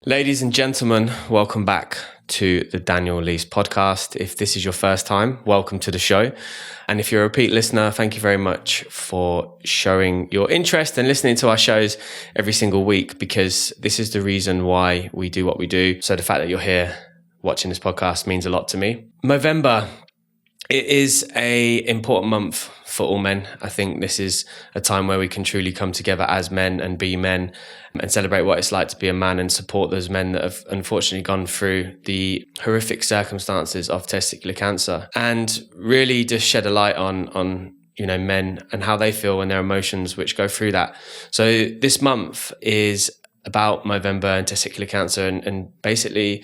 Ladies and gentlemen, welcome back to the Daniel Lees podcast. If this is your first time, welcome to the show. And if you're a repeat listener, thank you very much for showing your interest and listening to our shows every single week, because this is the reason why we do what we do. So the fact that you're here watching this podcast means a lot to me. Movember, it is an important month for all men. I think this is a time where we can truly come together as men and be men and celebrate what it's like to be a man and support those men that have unfortunately gone through the horrific circumstances of testicular cancer, and really just shed a light on men and how they feel and their emotions which go through that. So this month is about Movember and testicular cancer and basically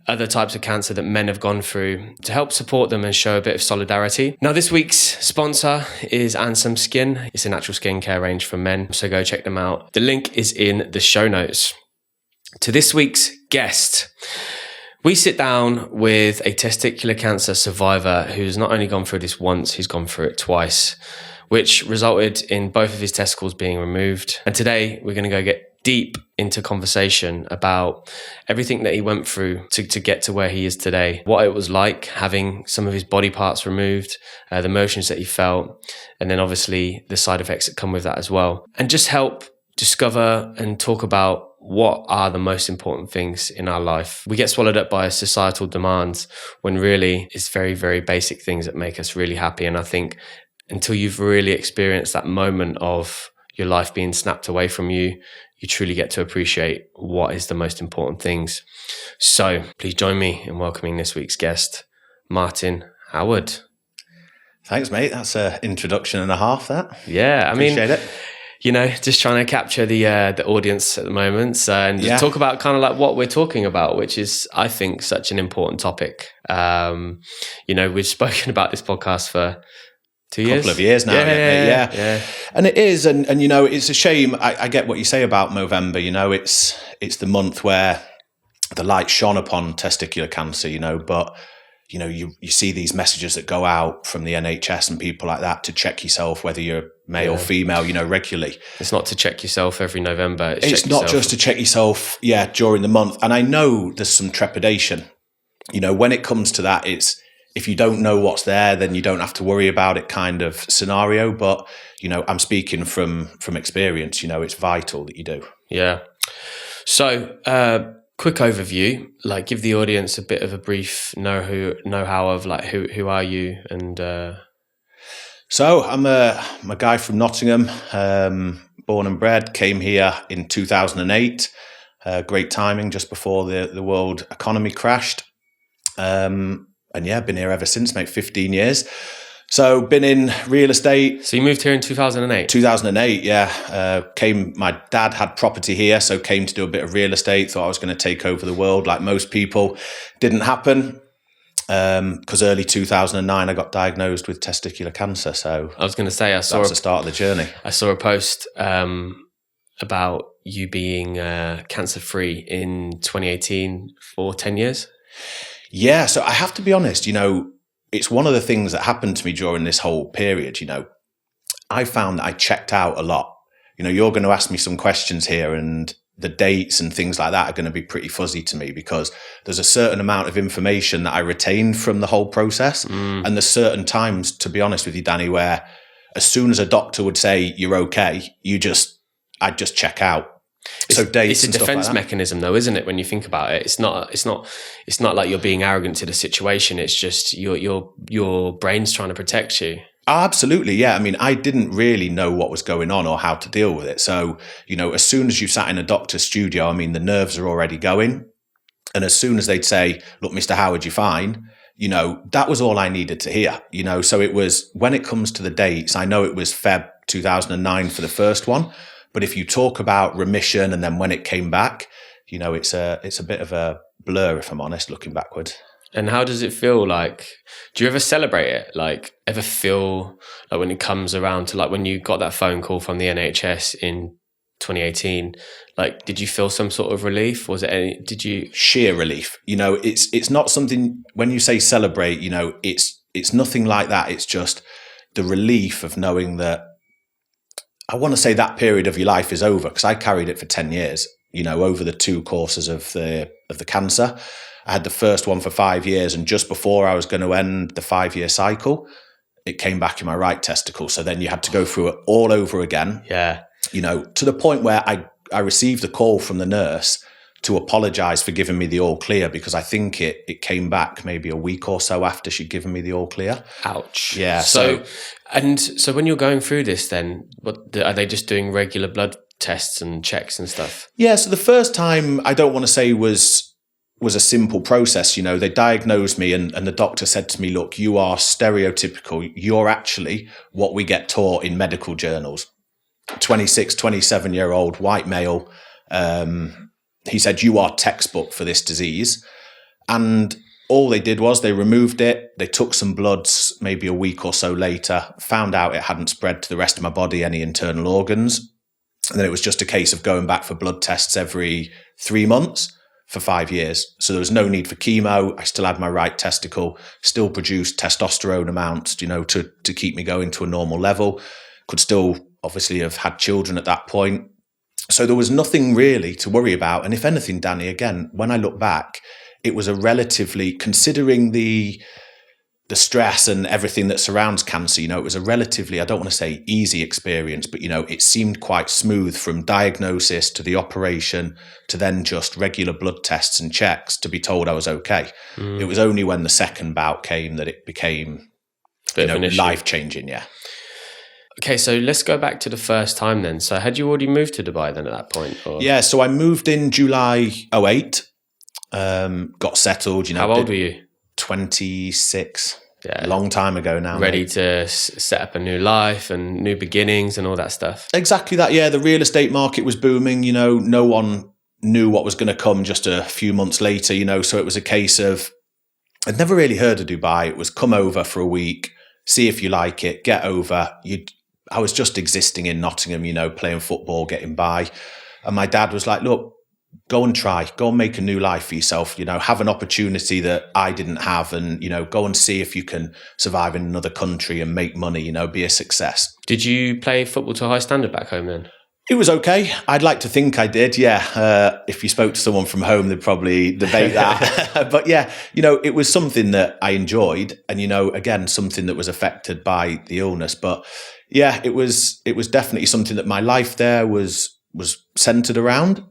other types of cancer that men have gone through, to help support them and show a bit of solidarity. Now, this week's sponsor is Ansem Skin. It's a natural skincare range for men, so go check them out. The link is in the show notes. To this week's guest, we sit down with a testicular cancer survivor who's not only gone through this once, he's gone through it twice, which resulted in both of his testicles being removed. And today we're going to go get deep into conversation about everything that he went through to get to where he is today, what it was like having some of his body parts removed, the emotions that he felt, and then obviously the side effects that come with that as well. And just help discover and talk about what are the most important things in our life. We get swallowed up by societal demands when really it's very, very basic things that make us really happy. And I think until you've really experienced that moment of your life being snapped away from you, you truly get to appreciate what is the most important things. So please join me in welcoming this week's guest, Martin Howard. Thanks, mate. That's an introduction and a half, that. Yeah, Appreciate it. Just trying to capture the audience at the moment and just talk about kind of like what we're talking about, which is, I think, such an important topic. We've spoken about this podcast for 2 years? Couple of years now. Yeah. And it is, and it's a shame. I get what you say about Movember. It's the month where the light shone upon testicular cancer. But you see these messages that go out from the NHS and people like that to check yourself whether you're male or female. Regularly. It's not to check yourself every November. It's not just to check yourself. During the month. And I know there's some trepidation. When it comes to that, it's, if you don't know what's there, then you don't have to worry about it kind of scenario. But, I'm speaking from experience, it's vital that you do. Yeah. So, quick overview, like give the audience a bit of a brief know-how of like, who are you? And, So I'm a guy from Nottingham, born and bred, came here in 2008. Great timing just before the world economy crashed. And been here ever since, mate, 15 years. So been in real estate. So you moved here in 2008? 2008, yeah. My dad had property here, so came to do a bit of real estate. Thought I was going to take over the world like most people. Didn't happen because early 2009 I got diagnosed with testicular cancer. So I was going to say, that was the start of the journey. I saw a post about you being cancer-free in 2018 for 10 years. Yeah, so I have to be honest, it's one of the things that happened to me during this whole period. I found that I checked out a lot. You're going to ask me some questions here, and the dates and things like that are going to be pretty fuzzy to me because there's a certain amount of information that I retained from the whole process. And there's certain times, to be honest with you, Danny, where as soon as a doctor would say you're okay, I'd just check out. So dates. It's a defense mechanism, though, isn't it? When you think about it, it's not like you're being arrogant to the situation. It's just your brain's trying to protect you. Absolutely, yeah. I mean, I didn't really know what was going on or how to deal with it. So, as soon as you sat in a doctor's studio, I mean, the nerves are already going. And as soon as they'd say, "Look, Mr. Howard, you're fine," that was all I needed to hear. So it was, when it comes to the dates, I know it was Feb 2009 for the first one. But if you talk about remission and then when it came back, it's a bit of a blur, if I'm honest, looking backwards. And how does it feel like? Do you ever celebrate it? Like, ever feel like when it comes around to like when you got that phone call from the NHS in 2018, like, did you feel some sort of relief? Sheer relief? It's not something, when you say celebrate, it's nothing like that. It's just the relief of knowing that, I want to say that period of your life is over, because I carried it for 10 years. over the 2 courses of the cancer. I had the first one for 5 years, and just before I was going to end the 5-year cycle, it came back in my right testicle. So then you had to go through it all over again. Yeah. To the point where I received a call from the nurse to apologize for giving me the all clear, because I think it came back maybe a week or so after she'd given me the all clear. Ouch. Yeah. So when you're going through this, then are they just doing regular blood tests and checks and stuff? Yeah. So the first time, I don't want to say was a simple process. They diagnosed me and the doctor said to me, look, you are stereotypical. You're actually what we get taught in medical journals. 26, 27-year-old white male. He said, you are textbook for this disease. And all they did was they removed it. They took some bloods maybe a week or so later, found out it hadn't spread to the rest of my body, any internal organs. And then it was just a case of going back for blood tests every 3 months for 5 years. So there was no need for chemo. I still had my right testicle, still produced testosterone amounts, to keep me going to a normal level. Could still obviously have had children at that point. So there was nothing really to worry about. And if anything, Danny, again, when I look back, it was a relatively, considering the stress and everything that surrounds cancer, it was a relatively, I don't want to say easy experience, but, it seemed quite smooth from diagnosis to the operation to then just regular blood tests and checks to be told I was okay. It was only when the second bout came that it became life-changing, yeah. Okay, so let's go back to the first time then. So had you already moved to Dubai then at that point? Or? Yeah, so I moved in July 2008, got settled. How old were you? 26. Yeah. A long time ago now. Ready to set up a new life and new beginnings and all that stuff. Exactly that, yeah. The real estate market was booming. No one knew what was going to come just a few months later, so it was a case of, I'd never really heard of Dubai. It was come over for a week, see if you like it, get over. I was just existing in Nottingham, playing football, getting by. And my dad was like, look, go and make a new life for yourself, have an opportunity that I didn't have and, go and see if you can survive in another country and make money, be a success. Did you play football to a high standard back home then? It was okay. I'd like to think I did, yeah. If you spoke to someone from home, they'd probably debate that. But yeah, it was something that I enjoyed and, again, something that was affected by the illness. But yeah, it was definitely something that my life there was centered around.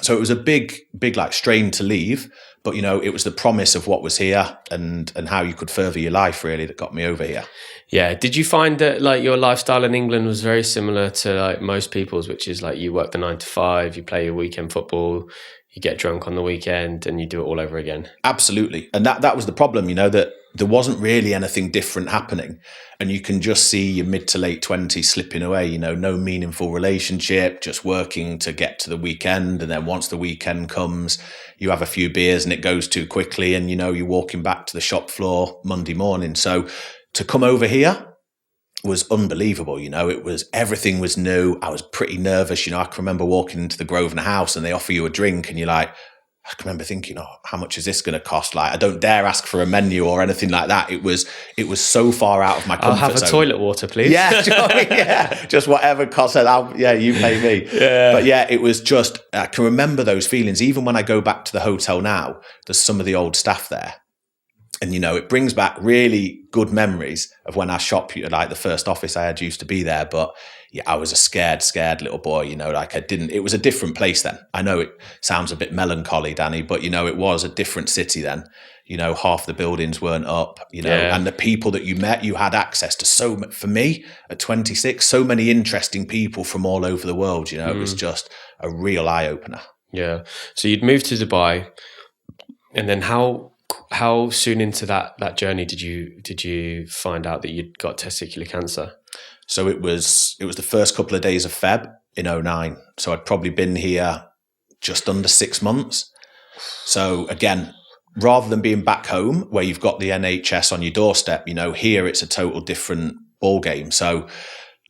So it was a big strain to leave, but it was the promise of what was here and how you could further your life really that got me over here. Yeah. Did you find that your lifestyle in England was very similar to most people's, which is you work the 9 to 5, you play your weekend football, you get drunk on the weekend and you do it all over again? Absolutely. And that was the problem, that there wasn't really anything different happening. And you can just see your mid to late 20s slipping away, no meaningful relationship, just working to get to the weekend. And then once the weekend comes, you have a few beers and it goes too quickly. And, you're walking back to the shop floor Monday morning. So to come over here was unbelievable. Everything was new. I was pretty nervous. I can remember walking into the Grosvenor House and they offer you a drink and you're like, I can remember thinking, how much is this going to cost? I don't dare ask for a menu or anything like that. It was so far out of my comfort zone. I'll have a toilet water, please. Yeah, yeah, just whatever costs. You pay me. Yeah. But yeah, it was just, I can remember those feelings. Even when I go back to the hotel now, there's some of the old staff there. And, it brings back really good memories of when I shop, the first office I had used to be there. But yeah, I was a scared little boy, it was a different place then. I know it sounds a bit melancholy, Danny, but, it was a different city then. Half the buildings weren't up, and the people that you met, you had access to for me at 26, so many interesting people from all over the world, It was just a real eye opener. Yeah. So you'd moved to Dubai and then how soon into that journey did you find out that you'd got testicular cancer? So it was the first couple of days of Feb in 2009. So I'd probably been here just under 6 months. So again, rather than being back home where you've got the NHS on your doorstep, here it's a total different ball game. So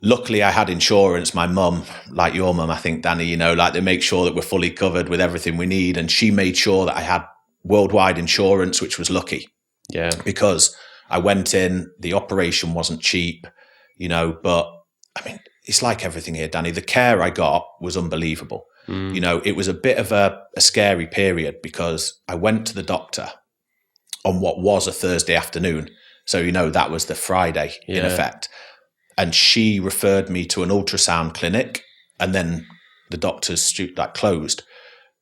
luckily I had insurance. My mum, like your mum, I think, Danny, they make sure that we're fully covered with everything we need. And she made sure that I had worldwide insurance, which was lucky. Yeah. Because I went in, the operation wasn't cheap, but I mean, it's like everything here, Danny. The care I got was unbelievable. You know, it was a bit of a scary period because I went to the doctor on what was a Thursday afternoon. So, you know, that was the Friday in effect. And she referred me to an ultrasound clinic, and then the doctors closed.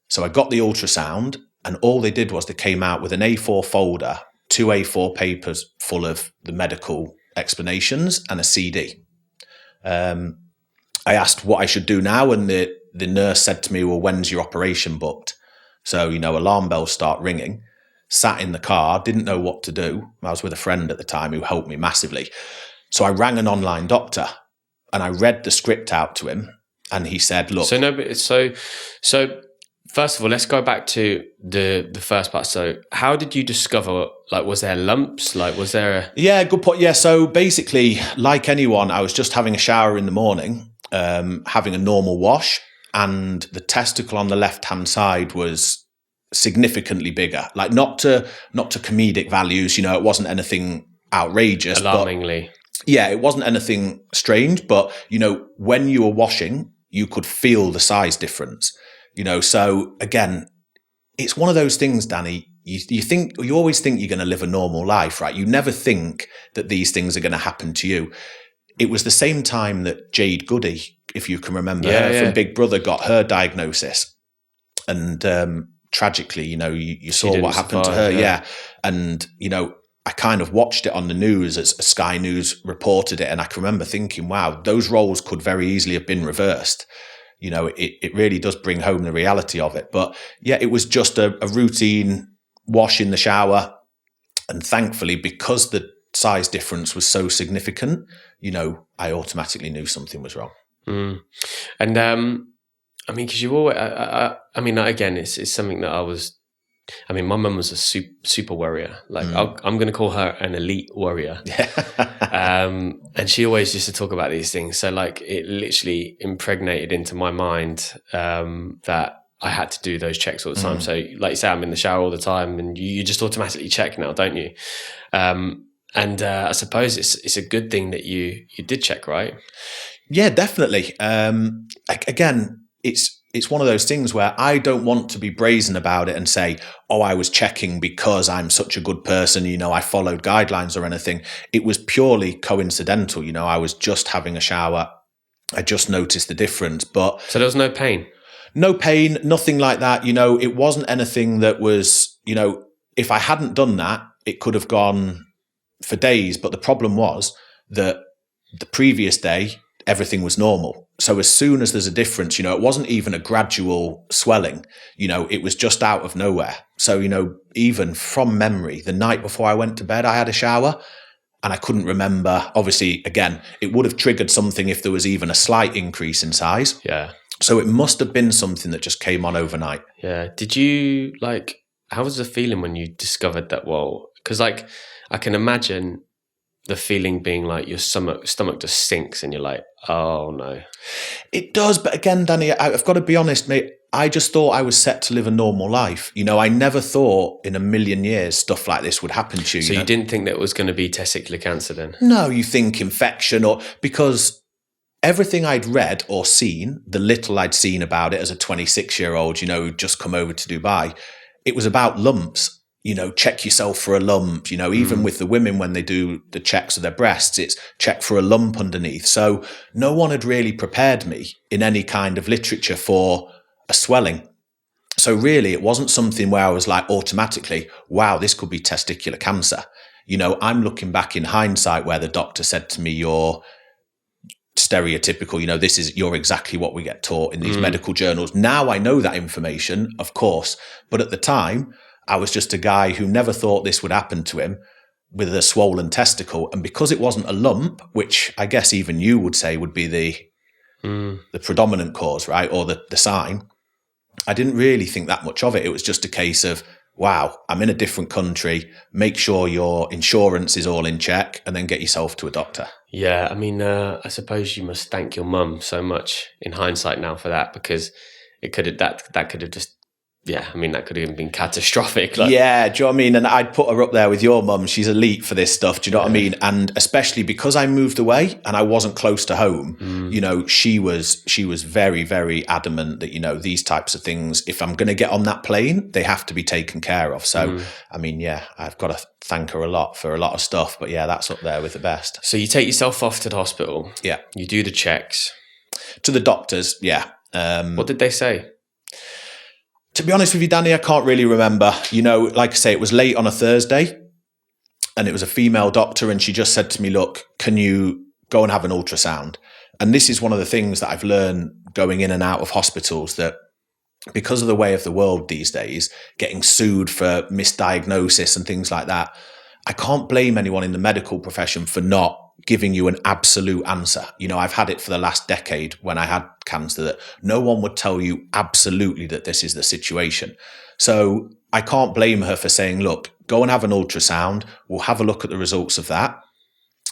So I got the ultrasound, and all they did was they came out with an A4 folder, 2 A4 papers full of the medical explanations and a CD. I asked what I should do now, and the nurse said to me, well, when's your operation booked? So, you know, alarm bells start ringing. Sat in the car, didn't know what to do. I was with a friend at the time who helped me massively. So I rang an online doctor and I read the script out to him, and he said, look. So first of all, let's go back to the first part. So how did you discover, like, was there lumps? Like, was there a... Yeah, good point. Yeah, so basically, like anyone, I was just having a shower in the morning, having a normal wash, and the testicle on the left-hand side was significantly bigger. Like, not to comedic values, you know, it wasn't anything outrageous. Alarmingly. Yeah, it wasn't anything strange, but, you know, when you were washing, you could feel the size difference. You know, so again, it's one of those things, Danny. You always think you're going to live a normal life, right? You never think that these things are going to happen to you. It was the same time that Jade Goody, if you can remember her from Big Brother, got her diagnosis. And tragically, you know, you saw what happened to her. Yeah. And, you know, I kind of watched it on the news as Sky News reported it. And I can remember thinking, wow, those roles could very easily have been reversed. You know, it really does bring home the reality of it. But yeah, it was just a routine wash in the shower. And thankfully, because the size difference was so significant, you know, I automatically knew something was wrong. And I mean, because you always, I mean, again, it's something that my mum was a super warrior. Like, I'm going to call her an elite warrior. And she always used to talk about these things. So, like, it literally impregnated into my mind that I had to do those checks all the time. So, like you say, I'm in the shower all the time, and you just automatically check now, don't you? And I suppose it's a good thing that you did check, right? Yeah, definitely. Again, it's one of those things where I don't want to be brazen about it and say, oh, I was checking because I'm such a good person, you know, I followed guidelines or anything. It was purely coincidental. You know, I was just having a shower. I just noticed the difference. But so there was no pain? No pain, nothing like that. You know, it wasn't anything that was, you know, if I hadn't done that, it could have gone for days. But the problem was that the previous day, everything was normal. So as soon as there's a difference, you know, it wasn't even a gradual swelling, you know, it was just out of nowhere. So, you know, even from memory, the night before I went to bed, I had a shower and I couldn't remember. Obviously, again, it would have triggered something if there was even a slight increase in size. Yeah. So it must have been something that just came on overnight. Yeah. Did you, like, how was the feeling when you discovered that? Well, because, like, I can imagine the feeling being like your stomach just sinks and you're like, oh no. It does. But again, Danny, I've got to be honest, mate. I just thought I was set to live a normal life. You know, I never thought in a million years stuff like this would happen to you. So you didn't think that it was going to be testicular cancer then? No, you think infection, or because everything I'd read or seen, the little I'd seen about it as a 26-year-old, you know, who'd just come over to Dubai, it was about lumps. You know, check yourself for a lump, you know, even with the women, when they do the checks of their breasts, it's check for a lump underneath. So no one had really prepared me in any kind of literature for a swelling. So really, it wasn't something where I was like automatically, wow, this could be testicular cancer. You know, I'm looking back in hindsight where the doctor said to me, you're stereotypical, you know, you're exactly what we get taught in these medical journals. Now I know that information, of course, but at the time, I was just a guy who never thought this would happen to him with a swollen testicle. And because it wasn't a lump, which I guess even you would say would be the predominant cause, right? Or the sign, I didn't really think that much of it. It was just a case of, wow, I'm in a different country. Make sure your insurance is all in check and then get yourself to a doctor. Yeah. I mean, I suppose you must thank your mum so much in hindsight now for that, because it could have, that could have just Yeah, I mean, that could have even been catastrophic. Yeah, do you know what I mean? And I'd put her up there with your mum. She's elite for this stuff. Do you know what I mean? And especially because I moved away and I wasn't close to home, she was very, very adamant that, these types of things, if I'm going to get on that plane, they have to be taken care of. So, I mean, yeah, I've got to thank her a lot for a lot of stuff. But yeah, that's up there with the best. So you take yourself off to the hospital. Yeah. You do the checks. To the doctors, yeah. What did they say? To be honest with you, Danny, I can't really remember. Like I say, it was late on a Thursday and it was a female doctor and she just said to me, look, can you go and have an ultrasound? And this is one of the things that I've learned going in and out of hospitals, that because of the way of the world these days, getting sued for misdiagnosis and things like that, I can't blame anyone in the medical profession for not giving you an absolute answer. I've had it for the last decade when I had cancer, that no one would tell you absolutely that this is the situation. So I can't blame her for saying, look, go and have an ultrasound. We'll have a look at the results of that.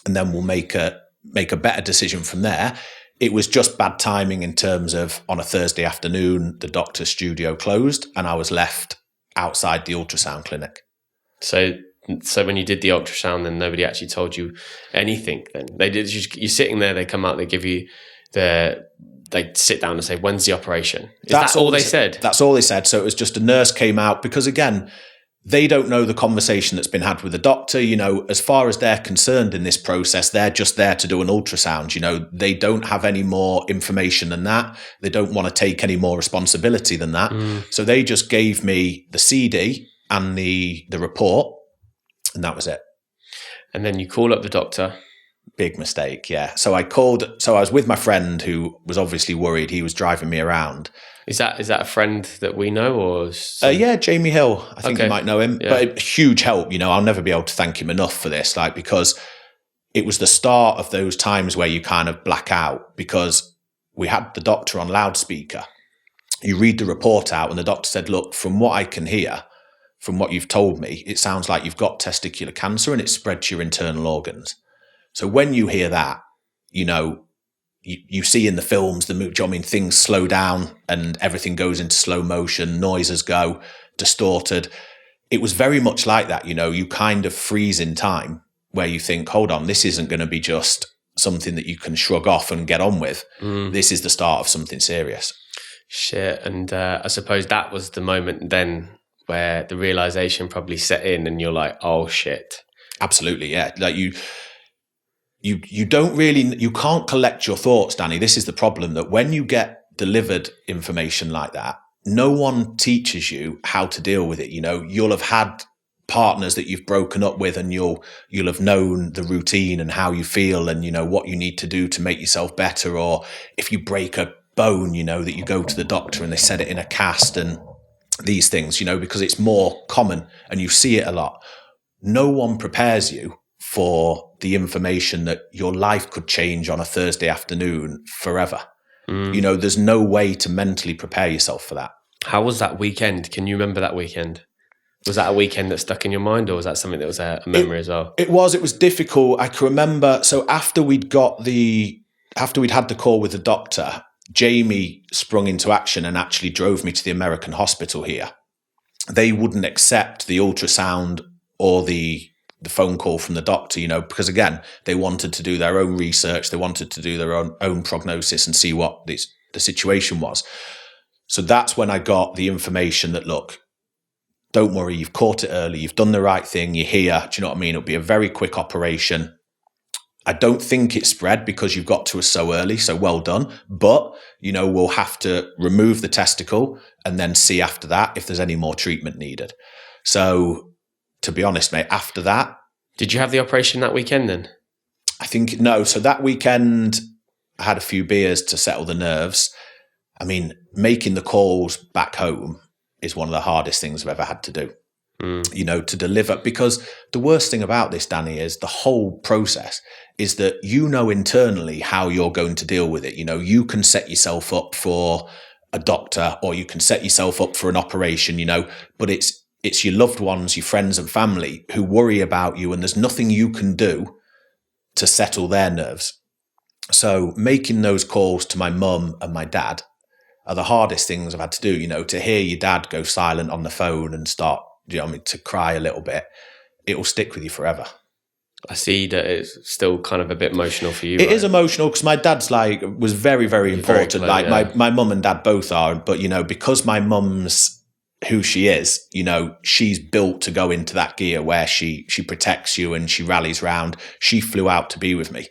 And then we'll make a better decision from there. It was just bad timing in terms of on a Thursday afternoon, the doctor's studio closed and I was left outside the ultrasound clinic. So when you did the ultrasound, then nobody actually told you anything. Then you're sitting there. They come out. They give you they sit down and say, "When's the operation?" That's all they said. That's all they said. So it was just a nurse came out, because again, they don't know the conversation that's been had with the doctor. As far as they're concerned in this process, they're just there to do an ultrasound. They don't have any more information than that. They don't want to take any more responsibility than that. So they just gave me the CD and the report. And that was it. And then you call up the doctor. Big mistake, yeah. So I was with my friend who was obviously worried. He was driving me around. Is that a friend that we know, or? Yeah, Jamie Hill. I think you might know him. Yeah. But huge help. I'll never be able to thank him enough for this. Because it was the start of those times where you kind of black out, because we had the doctor on loudspeaker. You read the report out and the doctor said, look, from what I can hear, from what you've told me, it sounds like you've got testicular cancer and it's spread to your internal organs. So when you hear that, you see in the films, things slow down and everything goes into slow motion, noises go distorted. It was very much like that. You kind of freeze in time where you think, hold on, this isn't going to be just something that you can shrug off and get on with. This is the start of something serious. Shit. And I suppose that was the moment then where the realization probably set in and you're like, oh shit. Absolutely, yeah. Like you don't really, you can't collect your thoughts, Danny. This is the problem, that when you get delivered information like that, no one teaches you how to deal with it. You'll have had partners that you've broken up with and you'll have known the routine and how you feel and, what you need to do to make yourself better. Or if you break a bone, that you go to the doctor and they set it in a cast and these things, because it's more common and you see it a lot. No one prepares you for the information that your life could change on a Thursday afternoon forever. There's no way to mentally prepare yourself for that. How was that weekend? Can you remember that weekend? Was that a weekend that stuck in your mind, or was that something that was a memory as well? It was difficult. I can remember. So after we'd had the call with the doctor, Jamie sprung into action and actually drove me to the American hospital here. They wouldn't accept the ultrasound or the phone call from the doctor, because again, they wanted to do their own research. They wanted to do their own prognosis and see what the situation was. So that's when I got the information that, look, don't worry, you've caught it early. You've done the right thing. You're here. Do you know what I mean? It'll be a very quick operation. I don't think it spread because you've got to us so early, so well done. But, we'll have to remove the testicle and then see after that if there's any more treatment needed. So, to be honest, mate, after that... Did you have the operation that weekend then? I think, no. So that weekend, I had a few beers to settle the nerves. I mean, making the calls back home is one of the hardest things I've ever had to do. To deliver, because the worst thing about this, Danny, is the whole process is that internally how you're going to deal with it. You can set yourself up for a doctor or you can set yourself up for an operation, but it's your loved ones, your friends and family who worry about you, and there's nothing you can do to settle their nerves. So making those calls to my mum and my dad are the hardest things I've had to do. You know, to hear your dad go silent on the phone and start, you know what I mean, to cry a little bit, it will stick with you forever. I see that it's still kind of a bit emotional for you. It is emotional because my dad's was very, very important. Very close, my mum and dad both are, but you know, because my mum's who she is, you know, she's built to go into that gear where she protects you and she rallies round. She flew out to be with me.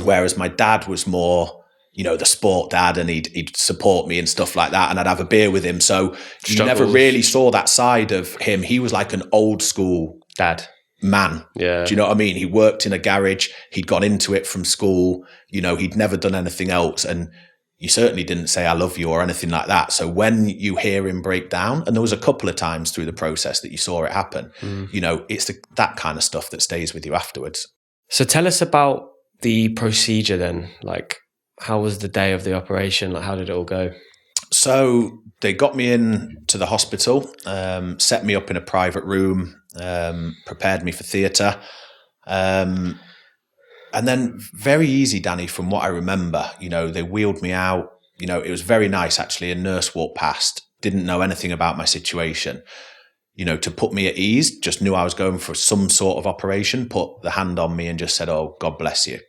Whereas my dad was more, you know, the sport dad, and he'd support me and stuff like that, and I'd have a beer with him. So you never really saw that side of him. He was like an old school dad man. Yeah. Do you know what I mean? He worked in a garage. He'd gone into it from school. You know, he'd never done anything else. And you certainly didn't say, I love you or anything like that. So when you hear him break down, and there was a couple of times through the process that you saw it happen, you know, it's that kind of stuff that stays with you afterwards. So tell us about the procedure then. Like, how was the day of the operation? Like, how did it all go? So they got me in to the hospital, set me up in a private room, prepared me for theatre. And then very easy, Danny, from what I remember, you know, they wheeled me out. You know, it was very nice, actually. A nurse walked past, didn't know anything about my situation. You know, to put me at ease, just knew I was going for some sort of operation, put the hand on me and just said, oh, God bless you.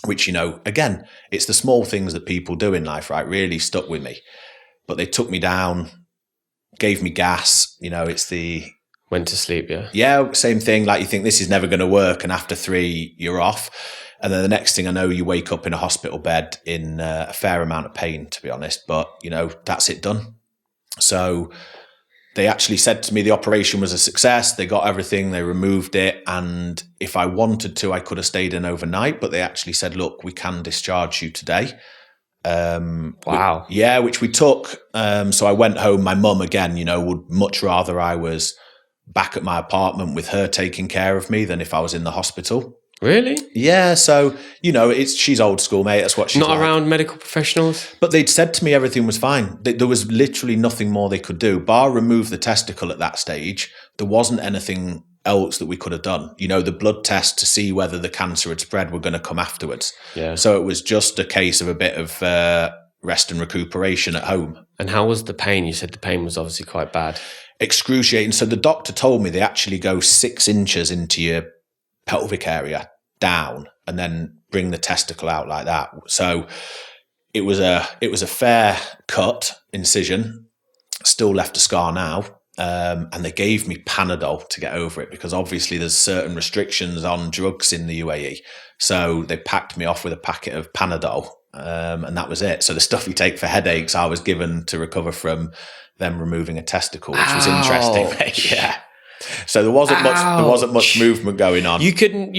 Which, you know, again, it's the small things that people do in life, right? Really stuck with me. But they took me down, gave me gas. You know, it's the... Went to sleep, yeah? Yeah, same thing. Like, you think this is never going to work, and after 3, you're off. And then the next thing I know, you wake up in a hospital bed in a fair amount of pain, to be honest. But, you know, that's it done. So they actually said to me the operation was a success. They got everything. They removed it. And if I wanted to, I could have stayed in overnight. But they actually said, look, we can discharge you today. Wow. Which we took. So I went home. My mum, again, you know, would much rather I was back at my apartment with her taking care of me than if I was in the hospital. Really? Yeah. So, you know, she's old school, mate. That's what she's not around medical professionals? But they'd said to me everything was fine. There was literally nothing more they could do. Bar remove the testicle at that stage. There wasn't anything else that we could have done. You know, the blood test to see whether the cancer had spread were going to come afterwards. Yeah. So it was just a case of a bit of rest and recuperation at home. And how was the pain? You said the pain was obviously quite bad. Excruciating. So the doctor told me they actually go 6 inches into your pelvic area down and then bring the testicle out like that. So it was a fair cut incision, still left a scar now. And they gave me Panadol to get over it because obviously there's certain restrictions on drugs in the UAE. So they packed me off with a packet of Panadol, and that was it. So the stuff you take for headaches, I was given to recover from them removing a testicle, which was interesting. Yeah. So there wasn't much movement going on. You couldn't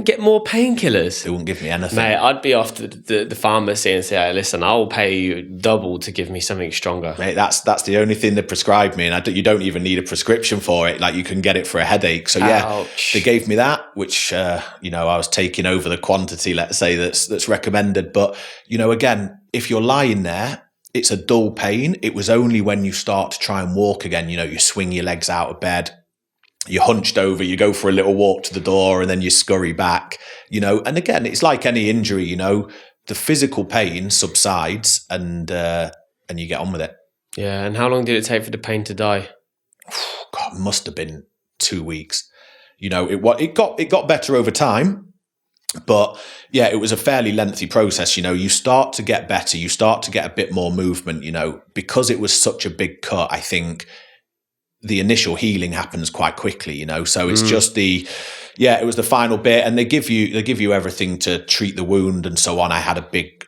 get more painkillers. They wouldn't give me anything. Mate, I'd be off to the pharmacy and say, hey, listen, I'll pay you double to give me something stronger. Mate, that's the only thing they prescribed me, and you don't even need a prescription for it. Like, you can get it for a headache. So yeah, they gave me that, which you know, I was taking over the quantity, let's say, that's recommended. But you know, again, if you're lying there, it's a dull pain. It was only when you start to try and walk again, you know, you swing your legs out of bed, you're hunched over, you go for a little walk to the door, and then you scurry back, you know. And again, it's like any injury, you know, the physical pain subsides and you get on with it. Yeah. And how long did it take for the pain to die? God, it must have been 2 weeks. You know, it got better over time. But yeah, it was a fairly lengthy process. You know, you start to get better, you start to get a bit more movement, you know, because it was such a big cut. I think the initial healing happens quite quickly, you know, so it's just it was the final bit, and they give you everything to treat the wound and so on. I had a big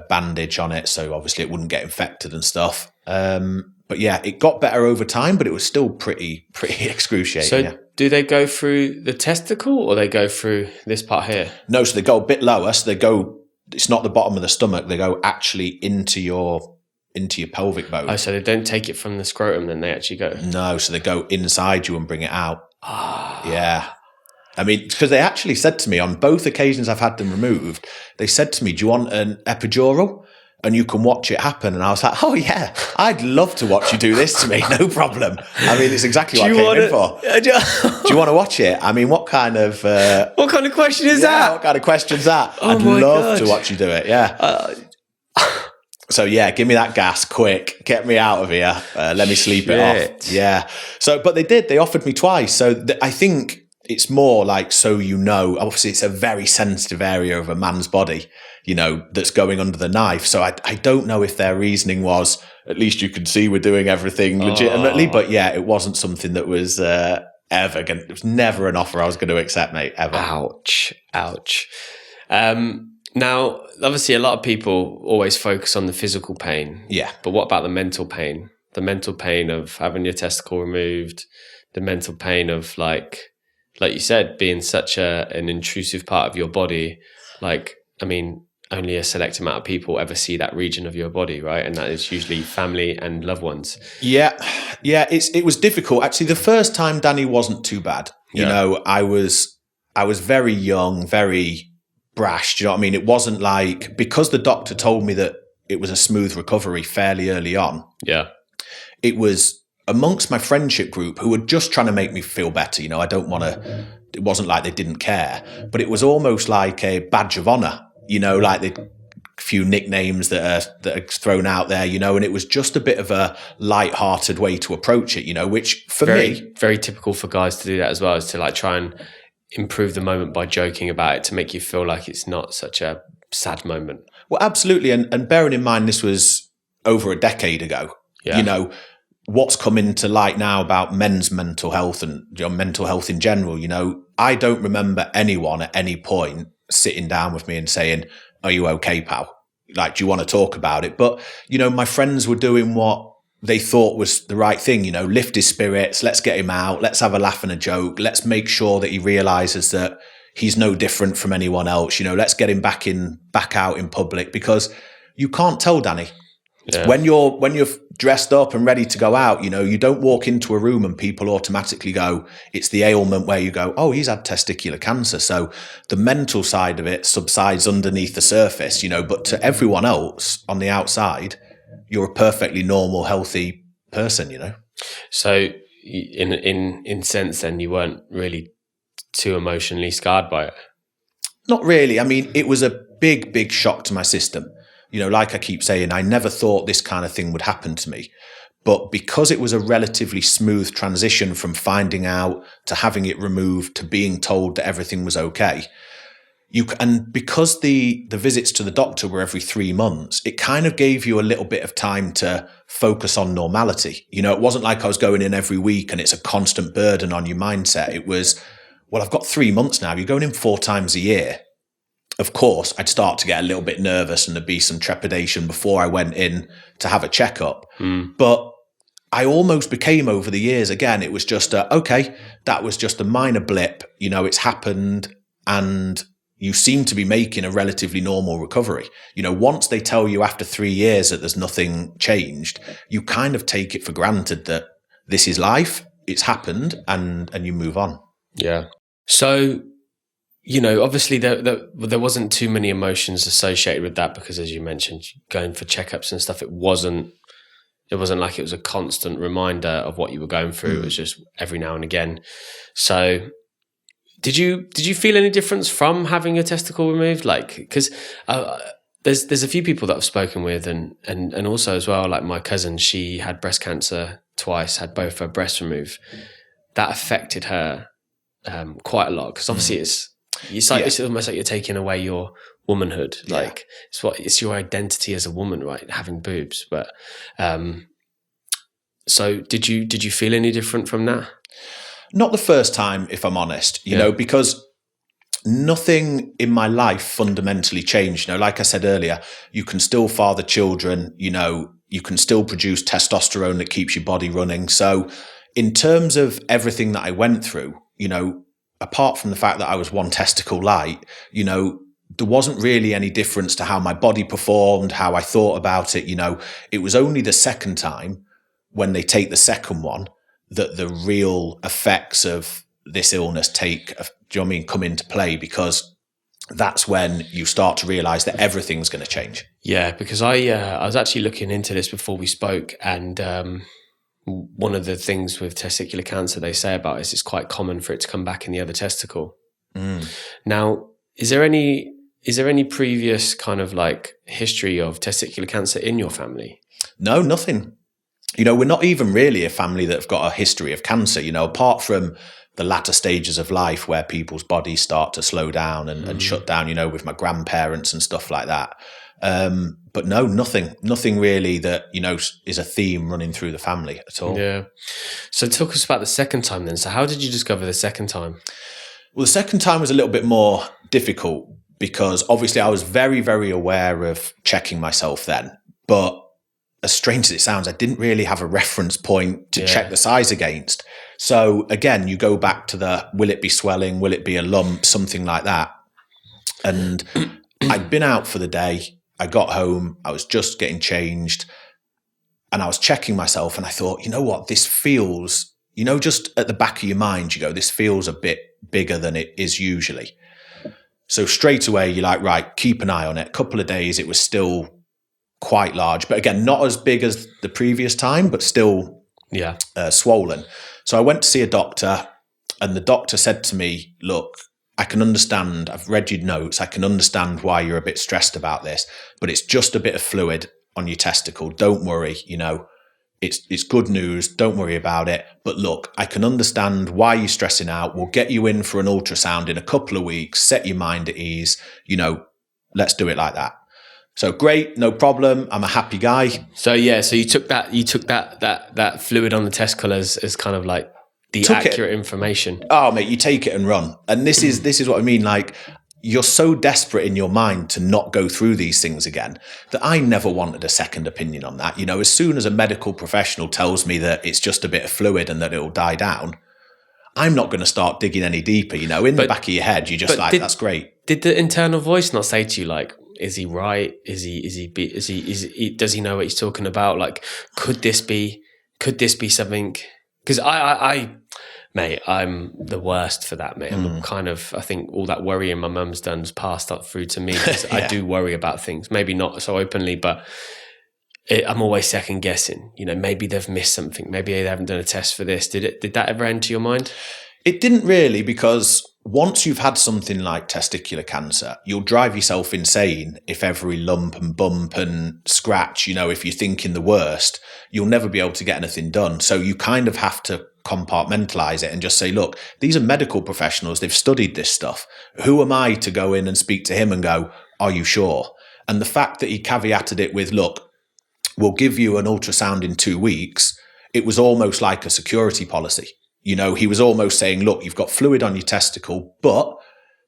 bandage on it, so obviously it wouldn't get infected and stuff. But yeah, it got better over time, but it was still pretty excruciating. So yeah. Do they go through the testicle or they go through this part here? No, so they go a bit lower. So it's not the bottom of the stomach. They go actually into your pelvic bone. Oh, so they don't take it from the scrotum, then they actually go? No, so they go inside you and bring it out. Yeah. I mean, because they actually said to me on both occasions I've had them removed, they said to me, do you want an epidural? And you can watch it happen. And I was like, oh yeah, I'd love to watch you do this to me. No problem. I mean, it's exactly what I came in for. Do you want to watch it? I mean, what kind of what kind of question is that? What kind of question's that? Oh I'd my love God. to watch you do it. Yeah. So yeah, give me that gas quick. Get me out of here. Let me sleep it off. Yeah. So, but they offered me twice. So I think it's more like, so, obviously it's a very sensitive area of a man's body, that's going under the knife. So I don't know if their reasoning was, at least you can see we're doing everything legitimately. But yeah, it wasn't something that was it was never an offer I was going to accept, mate, ever. Ouch. Now, obviously, a lot of people always focus on the physical pain. Yeah. But what about the mental pain? The mental pain of having your testicle removed, the mental pain of like you said, being such an intrusive part of your body. Only a select amount of people ever see that region of your body, right? And that is usually family and loved ones. Yeah. It was difficult. Actually, the first time, Danny, wasn't too bad. I was very young, very brash. Do you know what I mean? It wasn't like, because the doctor told me that it was a smooth recovery fairly early on. Yeah. It was amongst my friendship group who were just trying to make me feel better. It wasn't like they didn't care, but it was almost like a badge of honor, like the few nicknames that are thrown out there, and it was just a bit of a light-hearted way to approach it, which for me, very typical for guys to do that as well, is to like try and improve the moment by joking about it to make you feel like it's not such a sad moment. Well, absolutely. And bearing in mind, this was over a decade ago, what's come into light now about men's mental health and mental health in general, I don't remember anyone at any point sitting down with me and saying, "Are you okay, pal? Like, do you want to talk about it?" But, my friends were doing what they thought was the right thing, lift his spirits, let's get him out, let's have a laugh and a joke, let's make sure that he realizes that he's no different from anyone else, let's get him back out in public, because you can't tell, Danny. Yeah. When you're dressed up and ready to go out, you don't walk into a room and people automatically go, it's the ailment where you go, oh, he's had testicular cancer. So the mental side of it subsides underneath the surface, but to everyone else on the outside, you're a perfectly normal, healthy person, So in sense, then you weren't really too emotionally scarred by it? Not really. I mean, it was a big, big shock to my system. Like I keep saying, I never thought this kind of thing would happen to me. But because it was a relatively smooth transition from finding out to having it removed to being told that everything was okay, and because the visits to the doctor were every 3 months, it kind of gave you a little bit of time to focus on normality. It wasn't like I was going in every week and it's a constant burden on your mindset. It was, well, I've got 3 months now. You're going in 4 times a year. Of course, I'd start to get a little bit nervous and there'd be some trepidation before I went in to have a checkup. But I almost became, over the years, again, it was just okay, that was just a minor blip. It's happened, and you seem to be making a relatively normal recovery. Once they tell you after 3 years that there's nothing changed, you kind of take it for granted that this is life, it's happened, and you move on. Yeah. So, obviously there wasn't too many emotions associated with that, because as you mentioned, going for checkups and stuff, it wasn't like it was a constant reminder of what you were going through. It was just every now and again. So did you feel any difference from having your testicle removed? Like, because there's a few people that I've spoken with, and also as well, like my cousin, she had breast cancer twice, had both her breasts removed. That affected her quite a lot, because obviously it's almost like you're taking away your womanhood. Like it's your identity as a woman, right? Having boobs. But so did you feel any different from that? Not the first time, if I'm honest, because nothing in my life fundamentally changed. Like I said earlier, you can still father children, you can still produce testosterone that keeps your body running. So in terms of everything that I went through, apart from the fact that I was one testicle light, there wasn't really any difference to how my body performed, how I thought about it. It was only the second time, when they take the second one, that the real effects of this illness come into play, because that's when you start to realize that everything's going to change. Yeah, because I was actually looking into this before we spoke, and one of the things with testicular cancer they say about is it's quite common for it to come back in the other testicle. Now, is there any previous kind of like history of testicular cancer in your family? No, nothing. We're not even really a family that have got a history of cancer, apart from the latter stages of life where people's bodies start to slow down and shut down, with my grandparents and stuff like that. But no, nothing really that, is a theme running through the family at all. Yeah. So talk us about the second time then. So how did you discover the second time? Well, the second time was a little bit more difficult because obviously I was very, very aware of checking myself then. But as strange as it sounds, I didn't really have a reference point to check the size against. So again, you go back to will it be swelling? Will it be a lump? Something like that. And I'd been out for the day. I got home. I was just getting changed and I was checking myself and I thought, you know what, this feels, just at the back of your mind, you go, this feels a bit bigger than it is usually. So straight away, you're like, right, keep an eye on it. A couple of days, it was still quite large, but again, not as big as the previous time, but still swollen. So I went to see a doctor and the doctor said to me, look, I can understand, I've read your notes, I can understand why you're a bit stressed about this, but it's just a bit of fluid on your testicle. Don't worry, it's good news. Don't worry about it. But look, I can understand why you're stressing out. We'll get you in for an ultrasound in a couple of weeks, set your mind at ease, let's do it like that. So great, no problem. I'm a happy guy. So you took that fluid on the testicle as kind of like the accurate information. Oh mate, you take it and run. And this is what I mean. Like, you're so desperate in your mind to not go through these things again that I never wanted a second opinion on that. As soon as a medical professional tells me that it's just a bit of fluid and that it'll die down, I'm not going to start digging any deeper. In the back of your head, you're just like, that's great. Did the internal voice not say to you, like, is he right? Does he know what he's talking about? Like, could this be something? Because mate, I'm the worst for that, mate. I'm kind of, I think all that worrying my mum's done has passed up through to me because I do worry about things. Maybe not so openly, but I'm always second guessing. Maybe they've missed something. Maybe they haven't done a test for this. Did that ever enter your mind? It didn't really, because once you've had something like testicular cancer, you'll drive yourself insane if every lump and bump and scratch, if you're thinking the worst, you'll never be able to get anything done. So you kind of have to compartmentalize it and just say, look, these are medical professionals. They've studied this stuff. Who am I to go in and speak to him and go, are you sure? And the fact that he caveated it with, look, we'll give you an ultrasound in 2 weeks, it was almost like a security policy. He was almost saying, look, you've got fluid on your testicle, but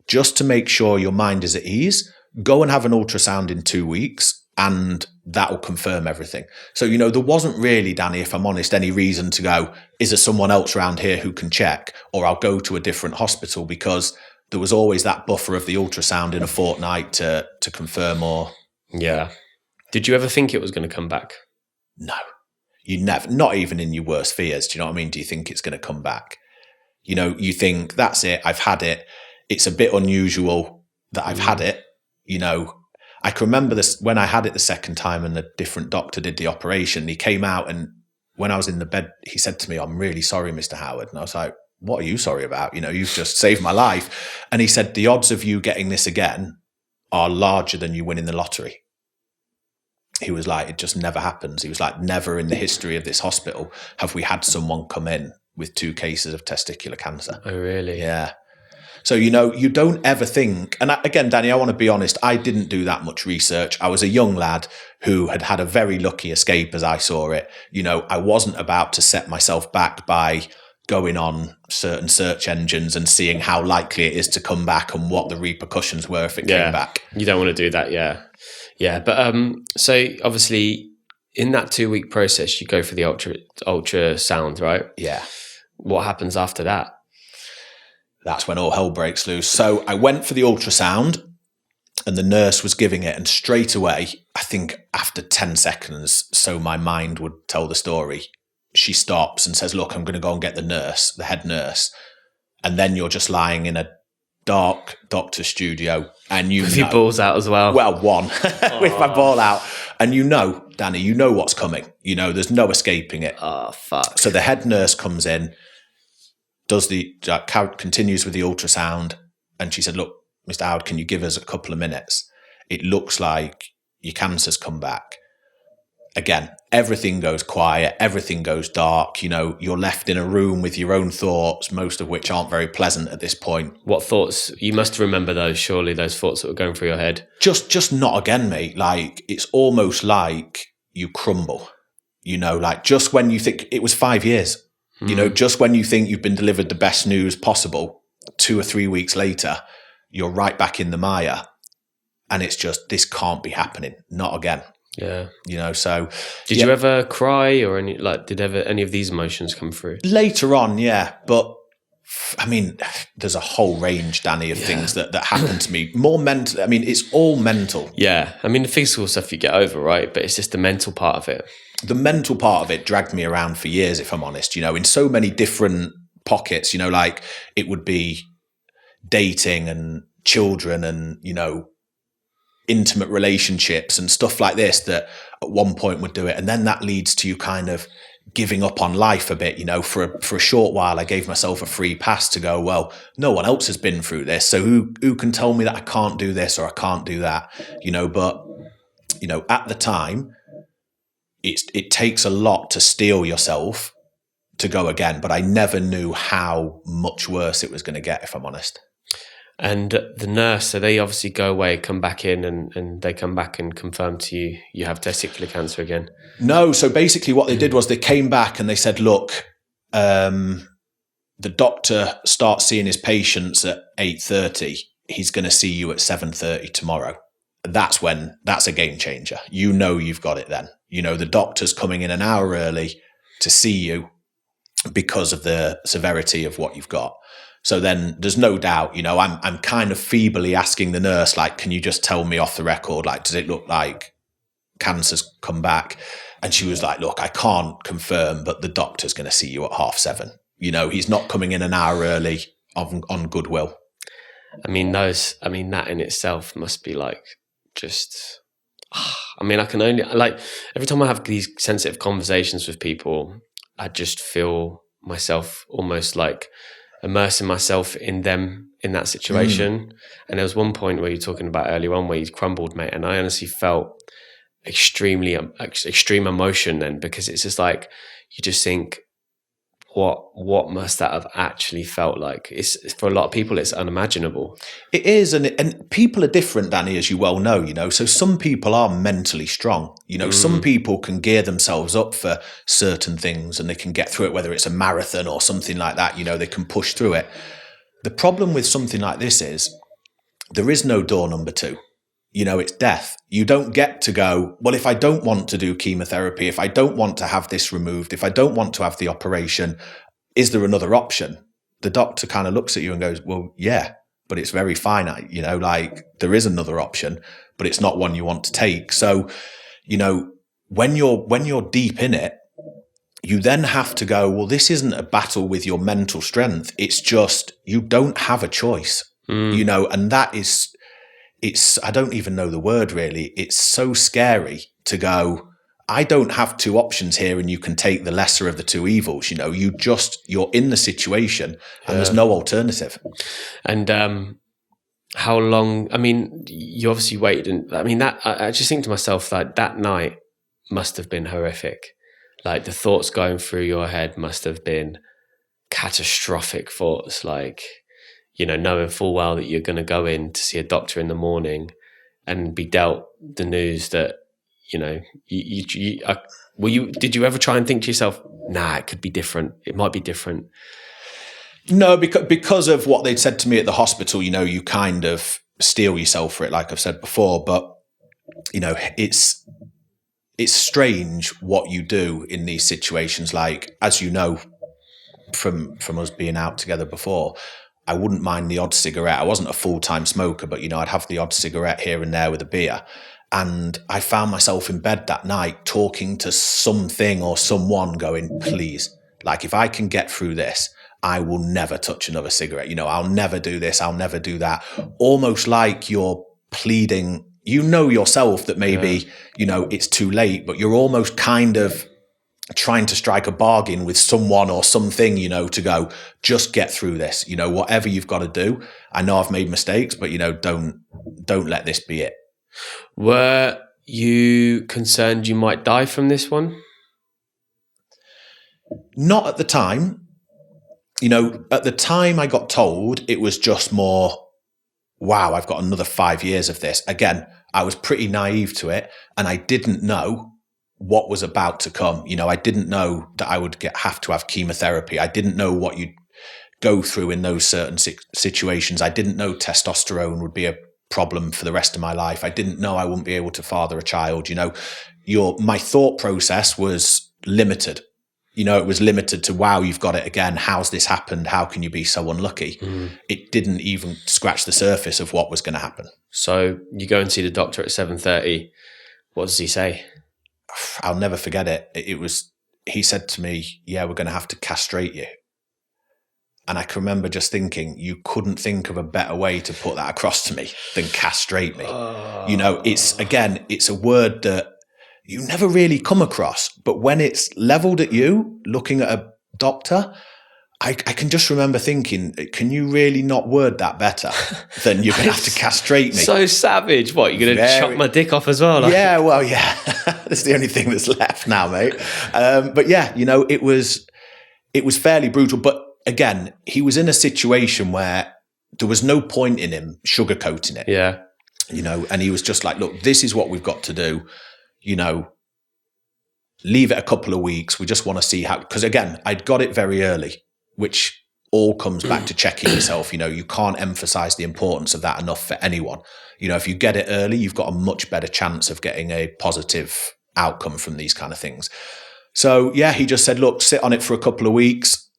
just to make sure your mind is at ease, go and have an ultrasound in 2 weeks and that will confirm everything. So, there wasn't really, Danny, if I'm honest, any reason to go, is there someone else around here who can check, or I'll go to a different hospital, because there was always that buffer of the ultrasound in a fortnight to confirm or... Yeah. Did you ever think it was going to come back? No. You never, not even in your worst fears. Do you know what I mean? Do you think it's going to come back? You think, that's it, I've had it. It's a bit unusual that I've had it. I can remember this when I had it the second time and a different doctor did the operation. He came out and when I was in the bed, he said to me, I'm really sorry, Mr. Howard. And I was like, what are you sorry about? You've just saved my life. And he said, the odds of you getting this again are larger than you winning the lottery. He was like, it just never happens. He was like, never in the history of this hospital have we had someone come in with 2 cases of testicular cancer. Oh, really? Yeah. So, you don't ever think, and again, Danny, I want to be honest, I didn't do that much research. I was a young lad who had had a very lucky escape as I saw it. I wasn't about to set myself back by going on certain search engines and seeing how likely it is to come back and what the repercussions were if it came back. You don't want to do that, yeah. Yeah, but so obviously in that 2-week process, you go for the ultrasound, right? Yeah. What happens after that? That's when all hell breaks loose. So I went for the ultrasound and the nurse was giving it, and straight away, I think after 10 seconds, so my mind would tell the story, she stops and says, look, I'm going to go and get the head nurse. And then you're just lying in a dark doctor's studio and with your balls out as well. Well, one with my ball out, and Danny, you know what's coming. You know, there's no escaping it. Oh, fuck. So the head nurse comes in, continues with the ultrasound, and she said, look, Mr. Howard, can you give us a couple of minutes? It looks like your cancer's come back. Again, everything goes quiet, everything goes dark. You know, you're left in a room with your own thoughts, most of which aren't very pleasant at this point. What thoughts? You must remember those, surely, those thoughts that were going through your head. Just not again, mate. Like, it's almost like you crumble. You know, like just when you think it was 5 years, you know, just when you think you've been delivered the best news possible, 2 or 3 weeks later, you're right back in the mire. And it's just, this can't be happening. Not again. Yeah. You know, so. Did you ever cry or did any of these emotions come through? Later on, yeah. But I mean, there's a whole range, Danny, of things that happen to me. More mental. I mean, it's all mental. Yeah. I mean, the physical stuff you get over, right? But it's just the mental part of it. The mental part of it dragged me around for years, if I'm honest, you know, in so many different pockets, you know, like it would be dating and children and, you know, intimate relationships and stuff like this that at one point would do it. And then that leads to you kind of giving up on life a bit, you know, for a short while. I gave myself a free pass to go, well, no one else has been through this. So who can tell me that I can't do this or I can't do that, you know, but, you know, at the time, it takes a lot to steel yourself to go again, but I never knew how much worse it was going to get, if I'm honest. And the nurse, so they obviously go away, come back in, and they come back and confirm to you have testicular cancer again? No, so basically what they did was they came back and they said, look, the doctor starts seeing his patients at 8:30. He's going to see you at 7:30 tomorrow. That's a game changer. You know you've got it then. You know, the doctor's coming in an hour early to see you because of the severity of what you've got. So then there's no doubt, you know, I'm kind of feebly asking the nurse, like, can you just tell me off the record, like, does it look like cancer's come back? And she was like, look, I can't confirm, but the doctor's going to see you at 7:30. You know, he's not coming in an hour early on goodwill. I mean, that in itself must be like just, I mean, I can only, like, every time I have these sensitive conversations with people, I just feel myself almost like immersing myself in them in that situation. And there was one point where you're talking about earlier on where you crumbled, mate, and I honestly felt extreme emotion then, because it's just like you just think, what must that have actually felt like? It's for a lot of people, it's unimaginable. It is, and people are different, Danny, as you well know, you know. So some people are mentally strong, you know. Some people can gear themselves up for certain things and they can get through it, whether it's a marathon or something like that, you know, they can push through it. The problem with something like this is there is no door number 2. You know, it's death. You don't get to go, well, if I don't want to do chemotherapy, if I don't want to have this removed, if I don't want to have the operation, is there another option? The doctor kind of looks at you and goes, well, yeah, but it's very finite. You know, like there is another option, but it's not one you want to take. So, you know, when you're deep in it, you then have to go, well, this isn't a battle with your mental strength. It's just, you don't have a choice, you know, and that is, I don't even know the word really. It's so scary to go, I don't have 2 options here and you can take the lesser of the 2 evils. You know, you're in the situation and there's no alternative. And how long, I mean, you obviously waited, and I mean, I just think to myself, like, that night must have been horrific. Like, the thoughts going through your head must have been catastrophic thoughts, like, you know, knowing full well that you're going to go in to see a doctor in the morning and be dealt the news that, you know, did you ever try and think to yourself, nah, it could be different. It might be different. No, because of what they'd said to me at the hospital, you know, you kind of steel yourself for it, like I've said before, but, you know, it's strange what you do in these situations. Like, as you know, from us being out together before, I wouldn't mind the odd cigarette. I wasn't a full-time smoker, but, you know, I'd have the odd cigarette here and there with a beer. And I found myself in bed that night talking to something or someone going, please, like, if I can get through this, I will never touch another cigarette. You know, I'll never do this. I'll never do that. Almost like you're pleading you know yourself that maybe, it's too late, but you're almost kind of trying to strike a bargain with someone or something, to go, just get through this, whatever you've got to do. I know I've made mistakes, but, don't let this be it. Were you concerned you might die from this one? Not at the time. At the time I got told, it was just more, wow, I've got another 5 years of this. Again, I was pretty naive to it, and I didn't know what was about to come. I didn't know that I would have to have chemotherapy. I didn't know what you'd go through in those certain situations. I didn't know testosterone would be a problem for the rest of my life. I didn't know I wouldn't be able to father a child. My thought process was limited. It was limited to, wow, you've got it again. How's this happened? How can you be so unlucky? It didn't even scratch the surface of what was going to happen. So you go and see the doctor at 7:30. What does he say? I'll never forget it. He said to me, yeah, we're going to have to castrate you. And I can remember just thinking, you couldn't think of a better way to put that across to me than castrate me. It's a word that you never really come across, but when it's leveled at you, looking at a doctor, I can just remember thinking, can you really not word that better than you're going to have to castrate me? So savage. What, you're going to chop my dick off as well? Yeah, well, yeah. That's the only thing that's left now, mate. But yeah, it was fairly brutal. But again, he was in a situation where there was no point in him sugarcoating it. Yeah. And he was just like, look, this is what we've got to do. Leave it a couple of weeks. We just want to see how, because again, I'd got it very early, which all comes back to checking yourself. You can't emphasize the importance of that enough for anyone. If you get it early, you've got a much better chance of getting a positive outcome from these kind of things. So yeah, he just said, look, sit on it for a couple of weeks